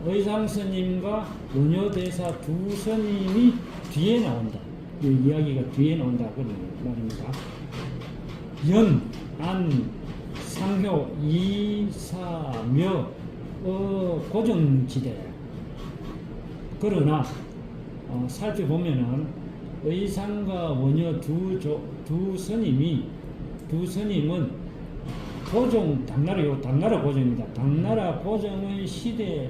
의상스님과 원효대사 두 스님이 뒤에 나온다. 이 이야기가 뒤에 나온다. 그런 말입니다. 연, 안, 상효, 이사묘, 고정지대. 그러나 살펴보면은 의상과 원효 두 스님은 고종 당나라 고종입니다. 당나라 고종의 시대이고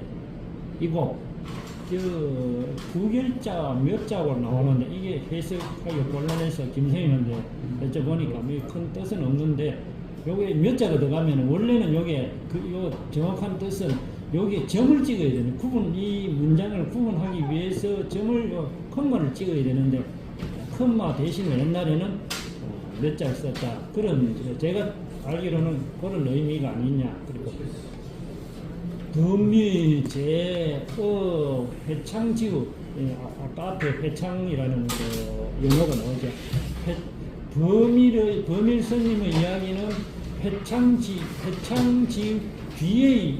구결자 몇 자고 나오는데 이게 해석하기 곤란해서 김생님한테 여쭤보니까 큰 뜻은 없는데 요게 몇 자가 들어가면 원래는 요게 요 정확한 뜻은 여기에 점을 찍어야 되는 이 문장을 구분하기 위해서 점을 컴마를 찍어야 되는데 컴마 대신에 옛날에는 몇 자를 썼다. 그런 제가 알기로는 그런 의미가 아니냐. 그리고 범일제 회창지우 아까 앞에 회창이라는 용어가 나오죠. 범일 스님의 이야기는 회창지 뒤에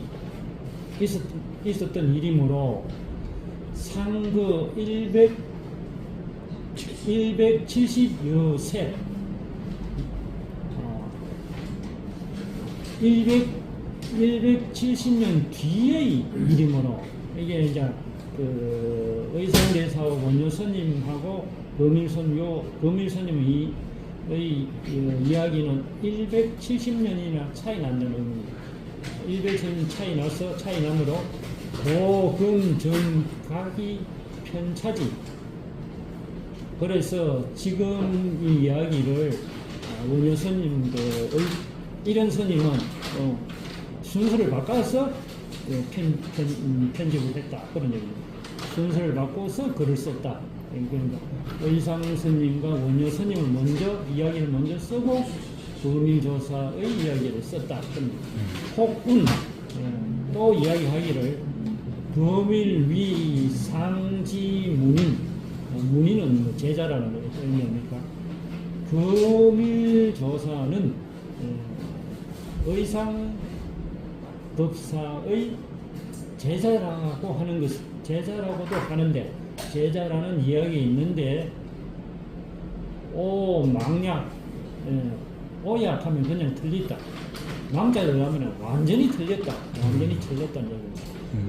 있었던 일이므로 상그 170여 세 170년 뒤의 일이므로 이게 이제 그 의상대사와 원효스님하고 범일스님의 이야기는 170년이나 차이 난다는 의미입니다. 170년 차이 나므로 고금정각이 편차지. 그래서 지금 이 이야기를 원효스님도 이런 스님은 순서를 바꿔서 편집을 했다. 그런 얘기입니다. 순서를 바꿔서 글을 썼다. 그러니까 의상 스님과 원효 스님을 이야기를 먼저 쓰고 범일조사의 이야기를 썼다. 혹은 또 이야기하기를 범일위 상지문인 문인은 제자라는 의미입니까? 범일조사는 의상법사의 제자라고 하는 것, 제자라고도 하는데, 제자라는 이야기 있는데, 망약, 오약하면 그냥 틀렸다. 망자를 하면 완전히 틀렸다. 완전히 틀렸다는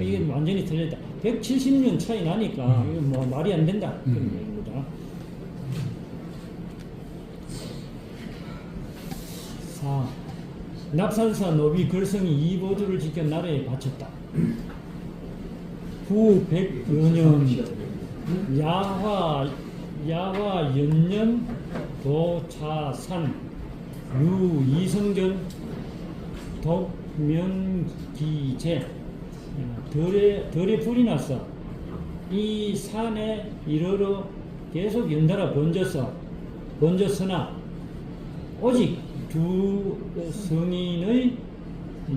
얘기입니다. 이게 완전히 틀렸다. 170년 차이 나니까, 이거 뭐 말이 안 된다. 그런 얘기입니다. 4. 납산사 노비 걸성이 이보주를 지켜 나라에 바쳤다. 후 100여년 야화 연년 도차산 유이성전 독면기제 덜에 불이 났어. 이 산에 이르러 계속 연달아 번졌으나 오직 두 성인의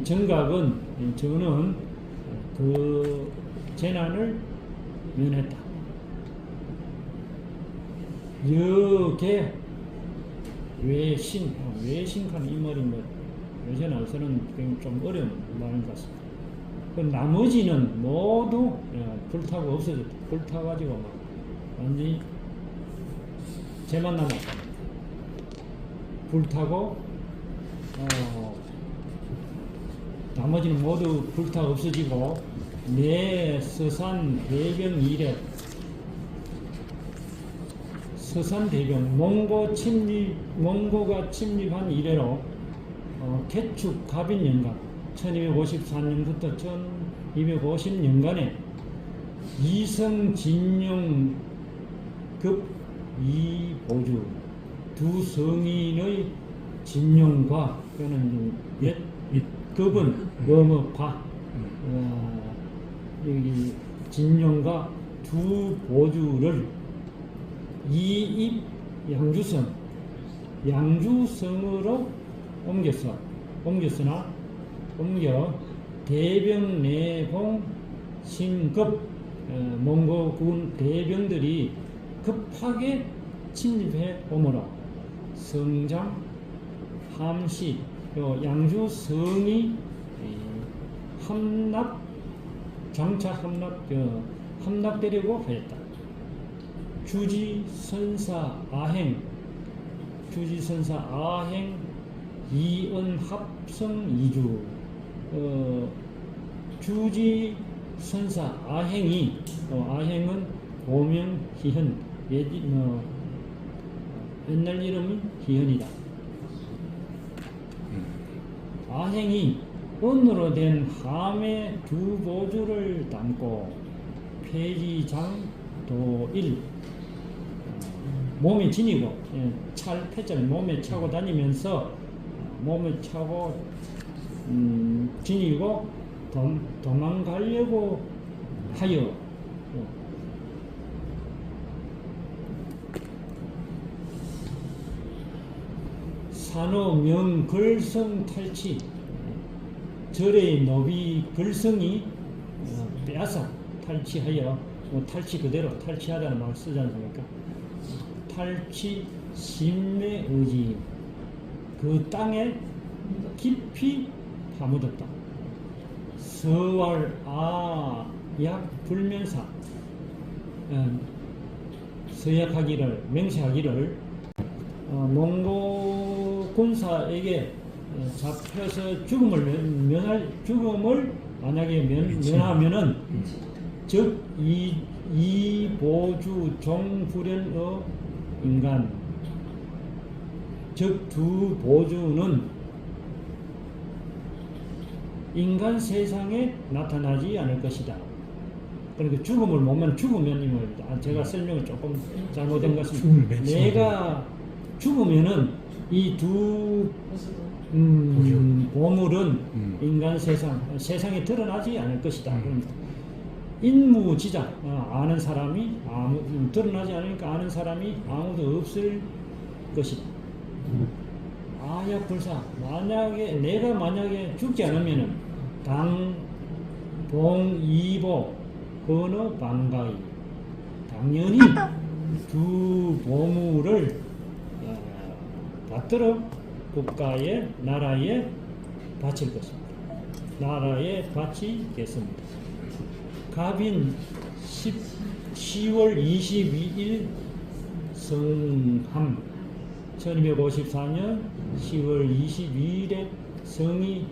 정각은 저는 그 재난을 면했다. 여계 외신하는 이 말이 요새 나서는 좀 어려운 말인 것 같습니다. 그 나머지는 모두 불타고 없어졌다. 불타가지고 막 완전히 재만 남았다. 불타고 나머지는 모두 불타 없어지고 내 서산 대병 이래 서산 대병 몽고가 침입한 이래로 개축 갑인년간 1254년부터 1250년간에 이성진용 급 이보주 두 성인의 진용과 또는 옛 급은 뭐뭐과 여기 진용과 두 보주를 이입 양주성으로 옮겼으나 대병 내공 신급 몽고군 대병들이 급하게 침입해 오므로 성장 함시 양주성이 장차 함락되려고 하였다. 주지선사 아행 이언합성 이주 주지선사 아행은 고명희현 옛날 이름이 희현이다. 아행이 은으로 된 함의 두 보주를 담고 폐지장도일 몸에 지니고 폐자를 몸에 차고 다니면서 몸에 차고 지니고 도망가려고 하여 산호명 글성 탈취 절의 노비 글성이 빼앗아 탈취하여 탈취 그대로 탈취하다는 말을 쓰지 않습니까? 탈취 심내 의지 그 땅에 깊이 파묻었다. 서왈 약 불면사 서약하기를 명시하기를 몽고 군사에게 잡혀서 죽음을 만약에 면하면은 즉 이보주 종불연의 인간 즉 두 보주는 인간 세상에 나타나지 않을 것이다. 그러니까 죽음을 못면 죽으면 제가 설명을 조금 잘못된 것 같습니다. 내가 죽으면은 이 두 보물은 인간 세상에 드러나지 않을 것이다. 인무지자 아는 사람이 드러나지 않으니까 아는 사람이 아무도 없을 것이다. 아약불사 내가 만약에 죽지 않으면은 당봉이보 건어 방가이 당연히 두 보물을 받들어 국가에 나라에 바칠 것입니다. 나라에 바치겠습니다. 갑인 10월 22일 성함 1254년 10월 22일에 성이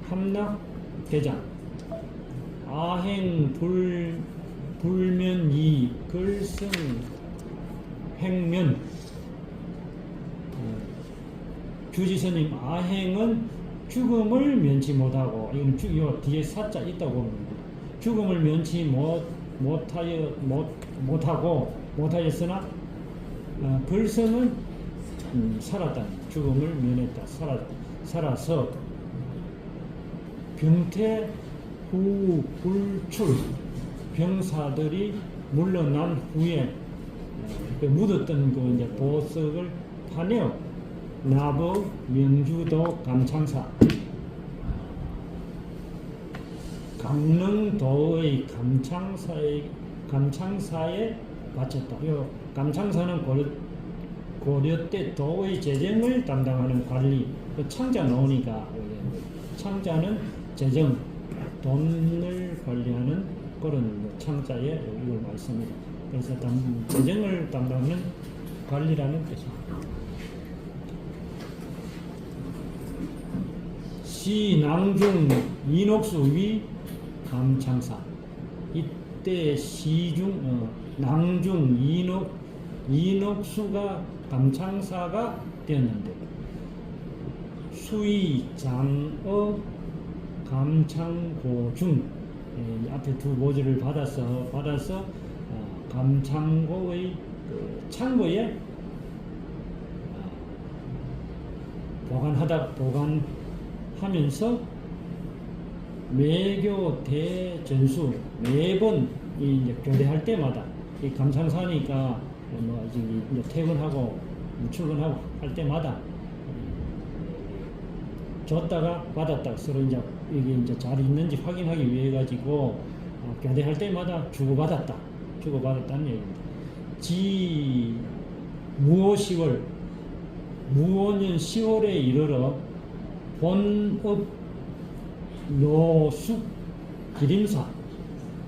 함락대장 아행 불면이 글성 횡면 주지스님 아행은 죽음을 면치 못하고 이건 뒤에 사자 있다고 봅니다. 죽음을 면치 못하였으나 글성은 살았다. 죽음을 면했다. 살아서 병태 후 불출 병사들이 물러난 후에 묻었던 그 이제 보석을 파내어 나부 명주도 감창사 강릉도의 감창사에 바쳤다. 이 감창사는 고려 때 도의 재정을 담당하는 관리, 창자 나오니까 창자는 재정, 돈을 관리하는 그런 창자에 이걸 많이 씁니다. 그래서 재정을 담당하는 관리라는 뜻입니다. 시 낭중 인옥수 위 감창사. 이때 낭중 이녹수가 감창사가 되었는데 수의 장어 감창고중 앞에 두 모지를 받아서 감창고의 창고에 보관하면서 매교 대전수 매번 이제 교대할 때마다 이 감창사니까 뭐 이제 퇴근하고 출근하고 할 때마다 줬다가 받았다가 서로 이제 이게 이제 잘 있는지 확인하기 위해 가지고 교대할 때마다 주고받았다는 얘기입니다. 지 무오년 10월에 이르러 본업 노숙 기림사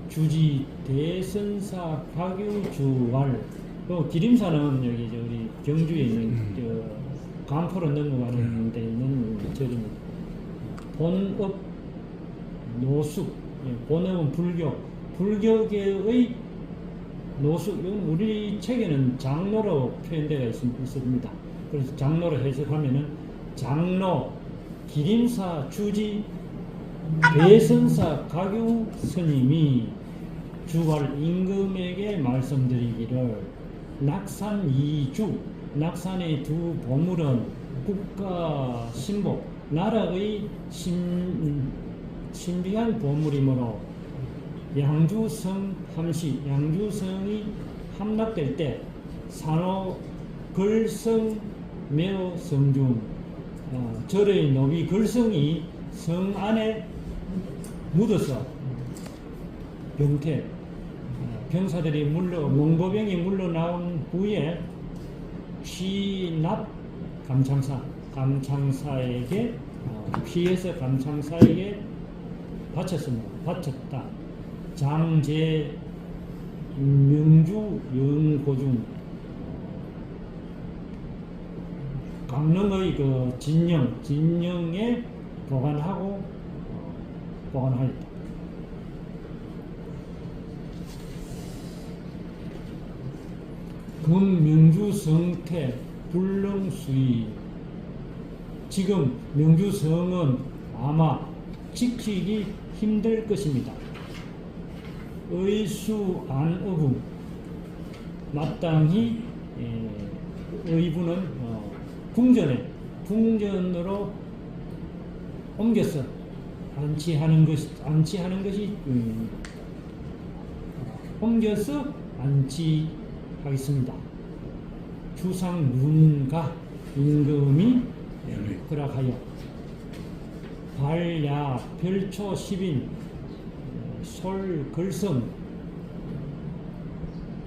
주지 대선사 가교주왈. 기림사는 여기 우리 경주에 있는 간포로 넘어가는 데 있는 절입니다. 본업 노숙, 본업은 불교계의 노숙, 우리 책에는 장로로 표현되어 있습니다. 그래서 장로로 해석하면은 장로, 기림사, 주지, 대선사, 가교 스님이 주발 임금에게 말씀드리기를 낙산 2주, 낙산의 두 보물은 국가 신복, 나라의 신비한 보물이므로 양주성 함시, 양주성이 함락될 때 산호 글성 매우 성중, 절의 노비 글성이 성 안에 묻어서 병태, 병사들이 몽보병이 물러나온 후에 취납 감창사에게 피해서 감창사에게 바쳤다. 장제 명주 영고중 강릉의 그 진영에 보관하였다. 금명주 성태 불렁수의. 지금 명주성은 아마 지키기 힘들 것입니다. 의수안의부 마땅히 의부는 궁전으로 옮겨서 안치하는 것이 옮겨서 안치하겠습니다. 주상 문가 임금이 허락하여 발야 별초 10인 솔 글성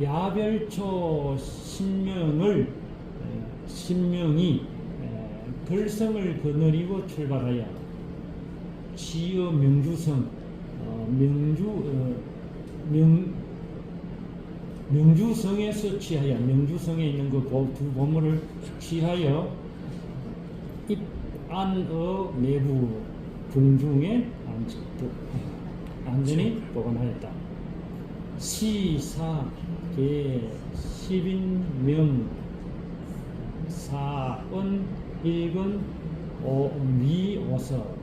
야별초 신명이 글성을 거느리고 출발하여 지어 명주성 명주성에서 취하여 명주성에 있는 그 두 보물을 취하여 입안의 내부 궁중에 안전히 보관하였다. 시사계 10인명 사은 일근 미오서.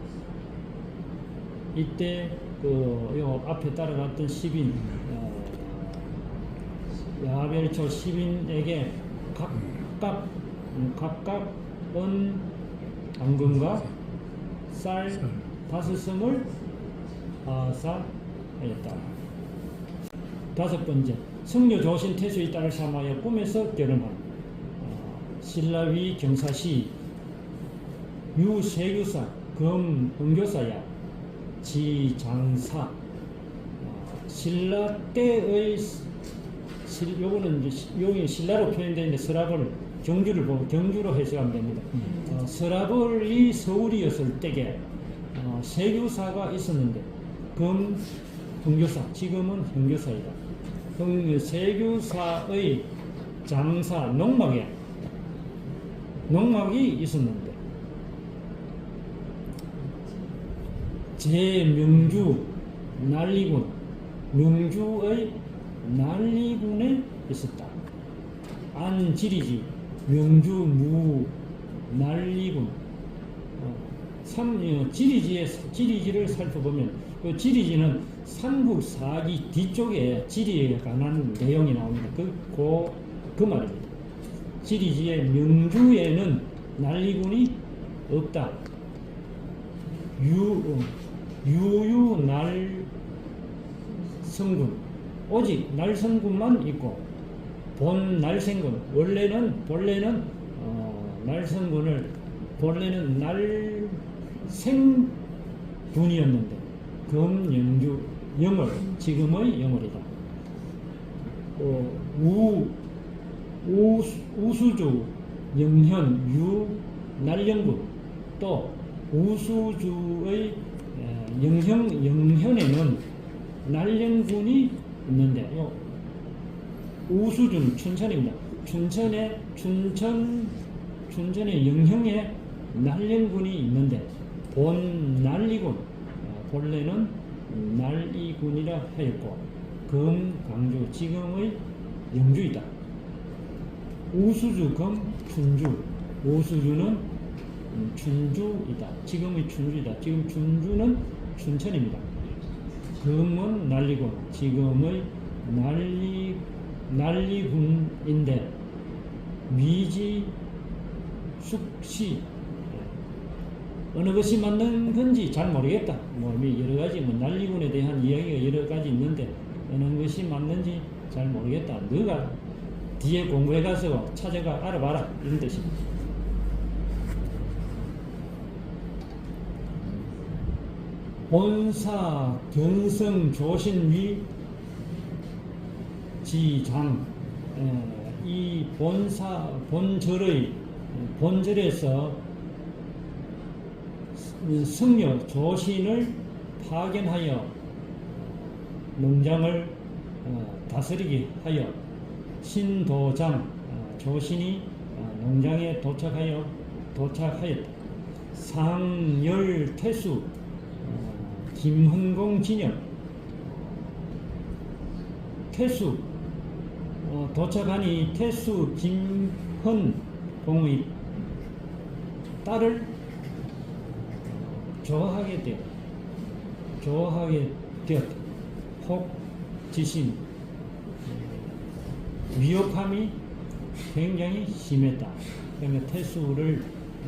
이때 요 앞에 따라갔던 10인 야별초 10인에게 각각 은 당근과 쌀 5성을 하사하였다. 5번째, 성녀 조신 태수의 딸을 삼하여 꿈에서 결혼한 신라위 경사시 유세규사 검은교사야 지장사. 신라 때의 요거는 이제 신라로 표현되는데 서라벌 경주로 해석하면 됩니다. 서라벌이 서울이었을 때에 세교사가 있었는데 검은교사, 지금은 현교사이다. 세교사의 장사 농막이 있었는데 제명주 난리군, 명주의 난리군에 있었다. 안지리지, 명주 무 난리군. 지리지를 살펴보면 그 지리지는 삼국사기 뒤쪽에 지리에 관한 내용이 나옵니다. 그 말입니다. 지리지의 명주에는 난리군이 없다. 유유 날성군, 오직 날성군만 있고 본 날생군, 본래는 날성군을 본래는 날생군이었는데 금영주 영월, 지금의 영월이다. 우수주 영현 유 날영군, 또 우수주의 영현에는 날영군이 있는데 우수주는 춘천입니다. 춘천의 영형에 난령군이 있는데 본 난리군, 본래는 난리군이라 하였고 금 강주, 지금의 영주이다. 우수주 금 춘주, 우수주는 춘주이다. 지금의 춘주이다. 지금 춘주는 춘천입니다. 금은 난리군, 지금의 난리군인데 미지 숙시, 어느 것이 맞는 건지 잘 모르겠다. 여러 가지 난리군에 대한 이야기가 여러 가지 있는데 어느 것이 맞는지 잘 모르겠다. 너가 뒤에 공부해 가서 찾아가 알아봐라, 이런 뜻입니다. 본사 견성 조신위 지장, 이 본절에서 승려 조신을 파견하여 농장을 다스리게 하여 신도장 조신이 농장에 도착하였다. 상열태수 김헌공 진영, 태수 도착하니 태수 김헌공의 딸을 좋아하게 되었다. 혹 지심, 위협함이 굉장히 심했다. 그러니까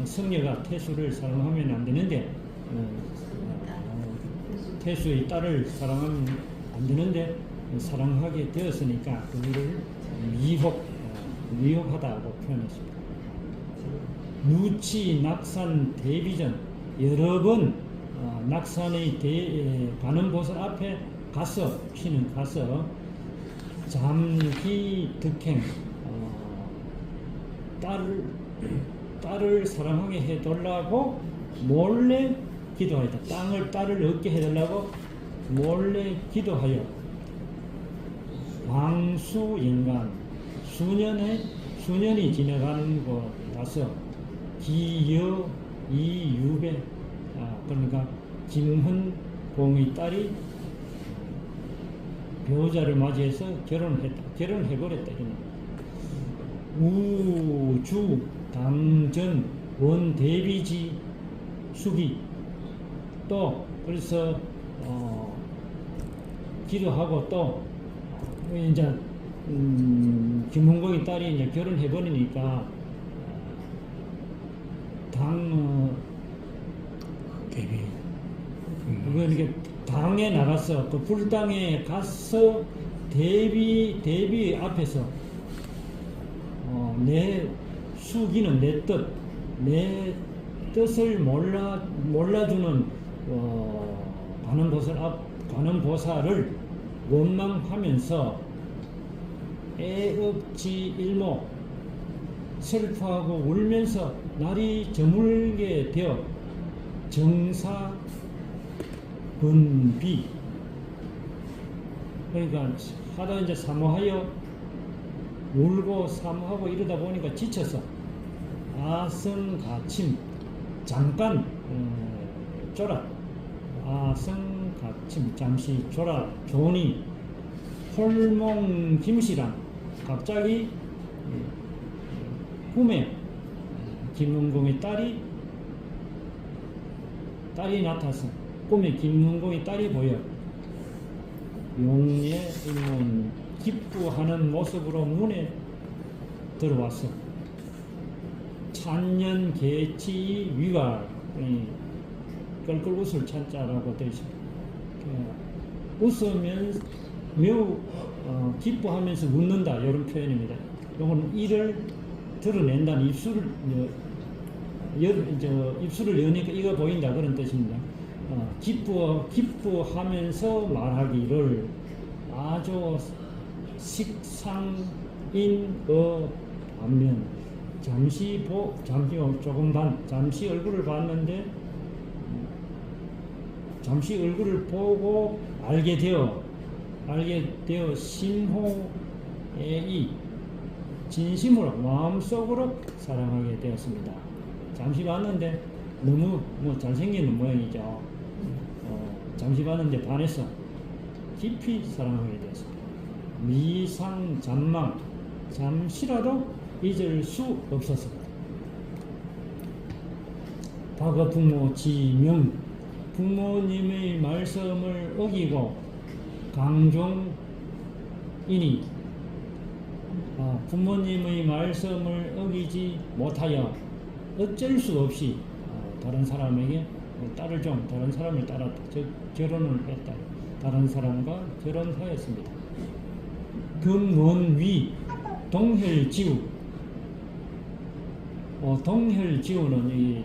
승려가 태수를 사랑하면 안 되는데 태수의 딸을 사랑하면 안 되는데 사랑하게 되었으니까 그를 위협하다고 표현했습니다. 누치 낙산 대비전, 여러 번 낙산의 관음보살 앞에 가서 잠기 득행, 딸을 사랑하게 해달라고 몰래 기도하였다. 딸을 얻게 해달라고 몰래 기도하여 광수연간, 수년이 지나가고 나서 기여 이유배, 그러니까 김헌공의 딸이 배우자를 맞이해서 결혼해버렸다. 우주 당전 원대비지 수기, 또 그래서 기도하고 또 이제 김헌공의 딸이 이제 결혼해버리니까 대비. 이렇게 당에 나가서 그 불당에 가서 대비 앞에서 내 수기는 내 뜻을 몰라주는 관음보살을 원망하면서 애업지 일모, 슬퍼하고 울면서 날이 저물게 되어 정사 분비, 그러니까 하다 이제 사모하여 울고 사모하고 이러다 보니까 지쳐서 아성가침, 잠깐 쫄아, 아성가침 같이 잠시 졸아 조니 홀몽 김씨랑 갑자기 꿈에 김문공의 딸이 나타서 꿈에 김문공의 딸이 보여 용의 인문 기쁘하는 모습으로 문에 들어왔어. 찬년 개치 위가 끌끌 웃을 찬자라고 되어 있습니다. 웃으면 매우 기뻐하면서 웃는다 이런 표현입니다. 이건 이를 드러낸다는 입술을 여니까 이거 보인다 그런 뜻입니다. 기뻐하면서 말하기를 아주 식상인 반면 잠시 얼굴을 봤는데 잠시 얼굴을 보고 알게 되어 심호의 진심으로 마음속으로 사랑하게 되었습니다. 잠시 봤는데 너무 잘생기는 모양이죠. 잠시 봤는데 반해서 깊이 사랑하게 되었습니다. 미상 잔망 잠시라도 잊을 수 없었습니다. 박어 부모 지명 부모님의 말씀을 어기고 강종인이 부모님의 말씀을 어기지 못하여 어쩔 수 없이 다른 사람에게 다른 사람을 따랐다. 즉 결혼을 했다. 다른 사람과 결혼하였습니다. 금원위 동혈지우 동혈지우는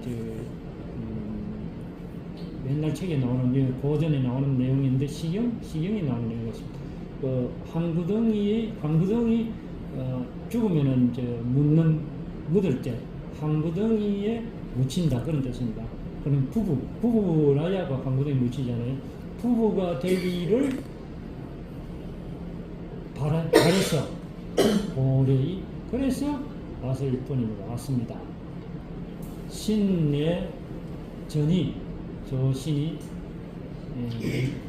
옛날 책에 나오는 고전에 나오는 내용인데 시경이 나오는 내용이었습니다. 한구덩이 죽으면은 묻을 때 한구덩이에 묻힌다 그런 뜻입니다. 그럼 부부라야가 한구덩이 묻히잖아요. 부부가 되기를 바래서 오래이 그래서 왔을 뿐입니다. 왔습니다. 신내 전이 저 신이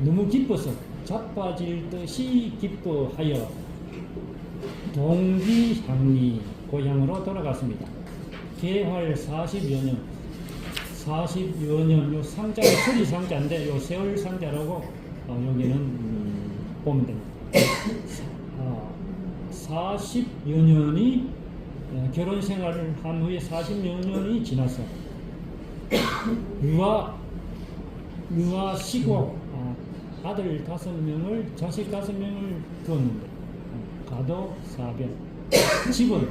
너무 기뻐서 자빠질 듯이 기뻐하여 동기향리 고향으로 돌아갔습니다. 개활 40여 년, 요 상자가 서리 상자인데 요 세월 상자라고 여기는 보면 됩니다. 40여 년이 결혼 생활을 한 후에 40여 년이 지나서 유아시고 아들 5명을 자식 5명을 두었는데 가도 사별 집은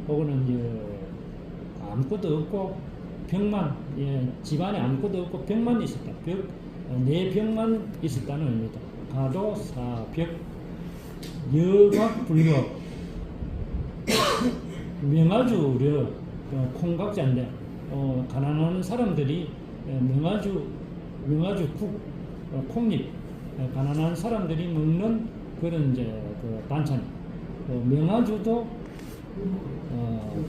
혹은 아무것도 없고 벽만 집안에 아무것도 없고 벽만 있었다. 네 벽만 있었다는 의미다. 가도 사벽 여각 불격 명아주려 콩각자인데 가난한 사람들이 명아주 콩잎 가난한 사람들이 먹는 그런 그 반찬 명아주도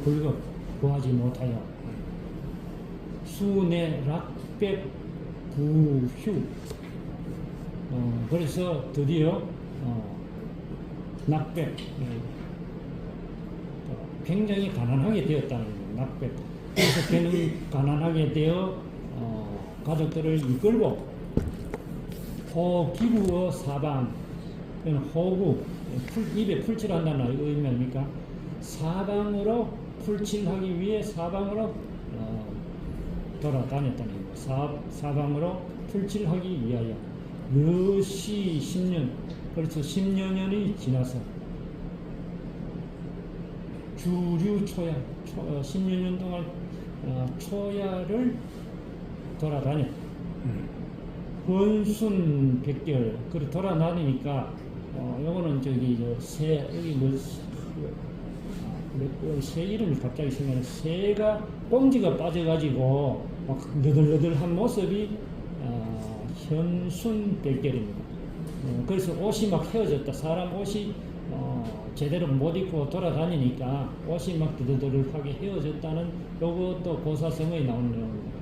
불급 구하지 못하여 수내 락백 부휴 그래서 드디어 낙백 굉장히 가난하게 되었다는 낙백. 그래서 걔는 가난하게 되어 가족들을 이끌고 호기부어 사방 호구 입에 풀칠한다는 의미입니까? 사방으로 풀칠하기 위해 사방으로 돌아다녔다는 겁니다. 사방으로 풀칠하기 위하여 여시 10년 그래서 10여 년이 지나서 주류초야 10여 년 동안 초야를 돌아다녔 권순 백결 그래 돌아다니니까 요거는 새 이름이 갑자기 생각나. 새가 꽁지가 빠져가지고 막 너덜너덜한 모습이 현순백결입니다. 그래서 옷이 막 헤어졌다. 사람 옷이 제대로 못 입고 돌아다니니까 옷이 막 드드드하게 헤어졌다는 요것도 고사성어에 나오는 내용입니다.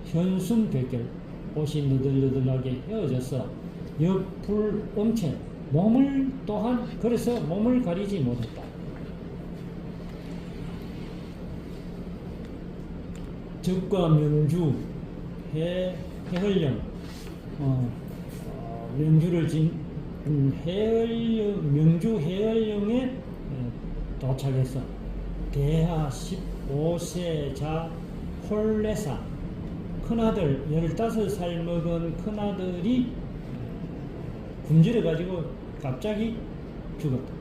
현순백결 옷이 너덜너덜하게 헤어져서 옆불 엄청 몸을 또한 그래서 몸을 가리지 못했다. 적과 명주 해헐령 명주를 명주 해헐령에 도착해서 대하 15세자 홀레사 큰아들 15살 먹은 큰아들이 굶주려 가지고 갑자기 죽었다.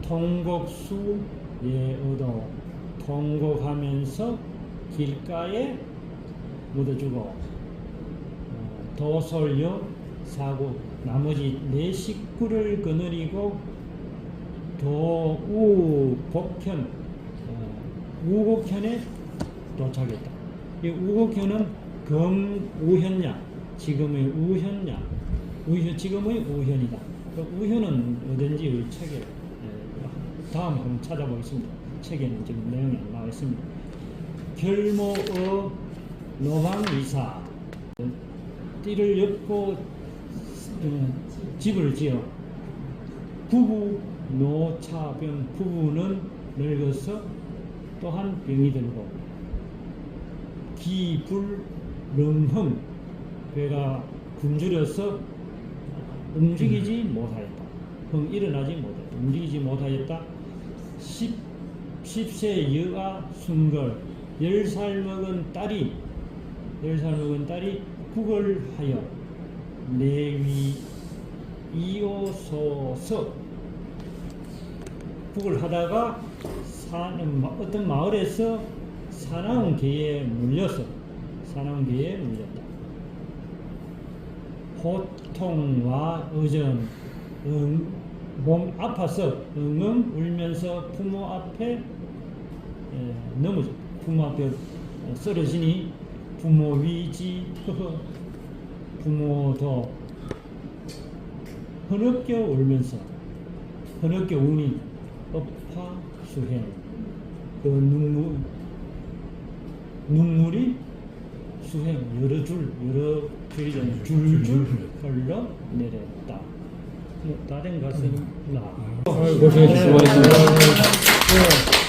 통곡수 예어도 통곡하면서 길가에 묻어주고 도솔여 사고 나머지 4 식구를 거느리고 도우곡현 우곡현에 도착했다. 이 우곡현은 금우현야 지금의 우현야 지금의 우현이다. 그 우현은 어딘지 책에 다음 한번 찾아보겠습니다. 책에는 지금 내용이 안 나와 있습니다. 결모의 노방이사 띠를 엮고 집을 지어 부부 노차병 부부는 늙어서 또한 병이 들고 기불능흠 배가 굶주려서 움직이지 못하였다. 일어나지 못했다. 움직이지 못하였다. 10세 여아 순걸 10살 먹은 딸이 국을 하여 내위 이오소서 국을 하다가 어떤 마을에서 사나운 개에 물렸다. 호통과 의전 몸 아파서 엉엉 울면서 부모 앞에 넘어져 부모 앞에 쓰러지니 부모 위지 부모도 흐느껴 울면서 흐느껴 우니 업파 수행 그 눈물이 수행 여러 줄이 줄줄 흘러 내렸다. 다른 것은 나. 고생하셨습니다.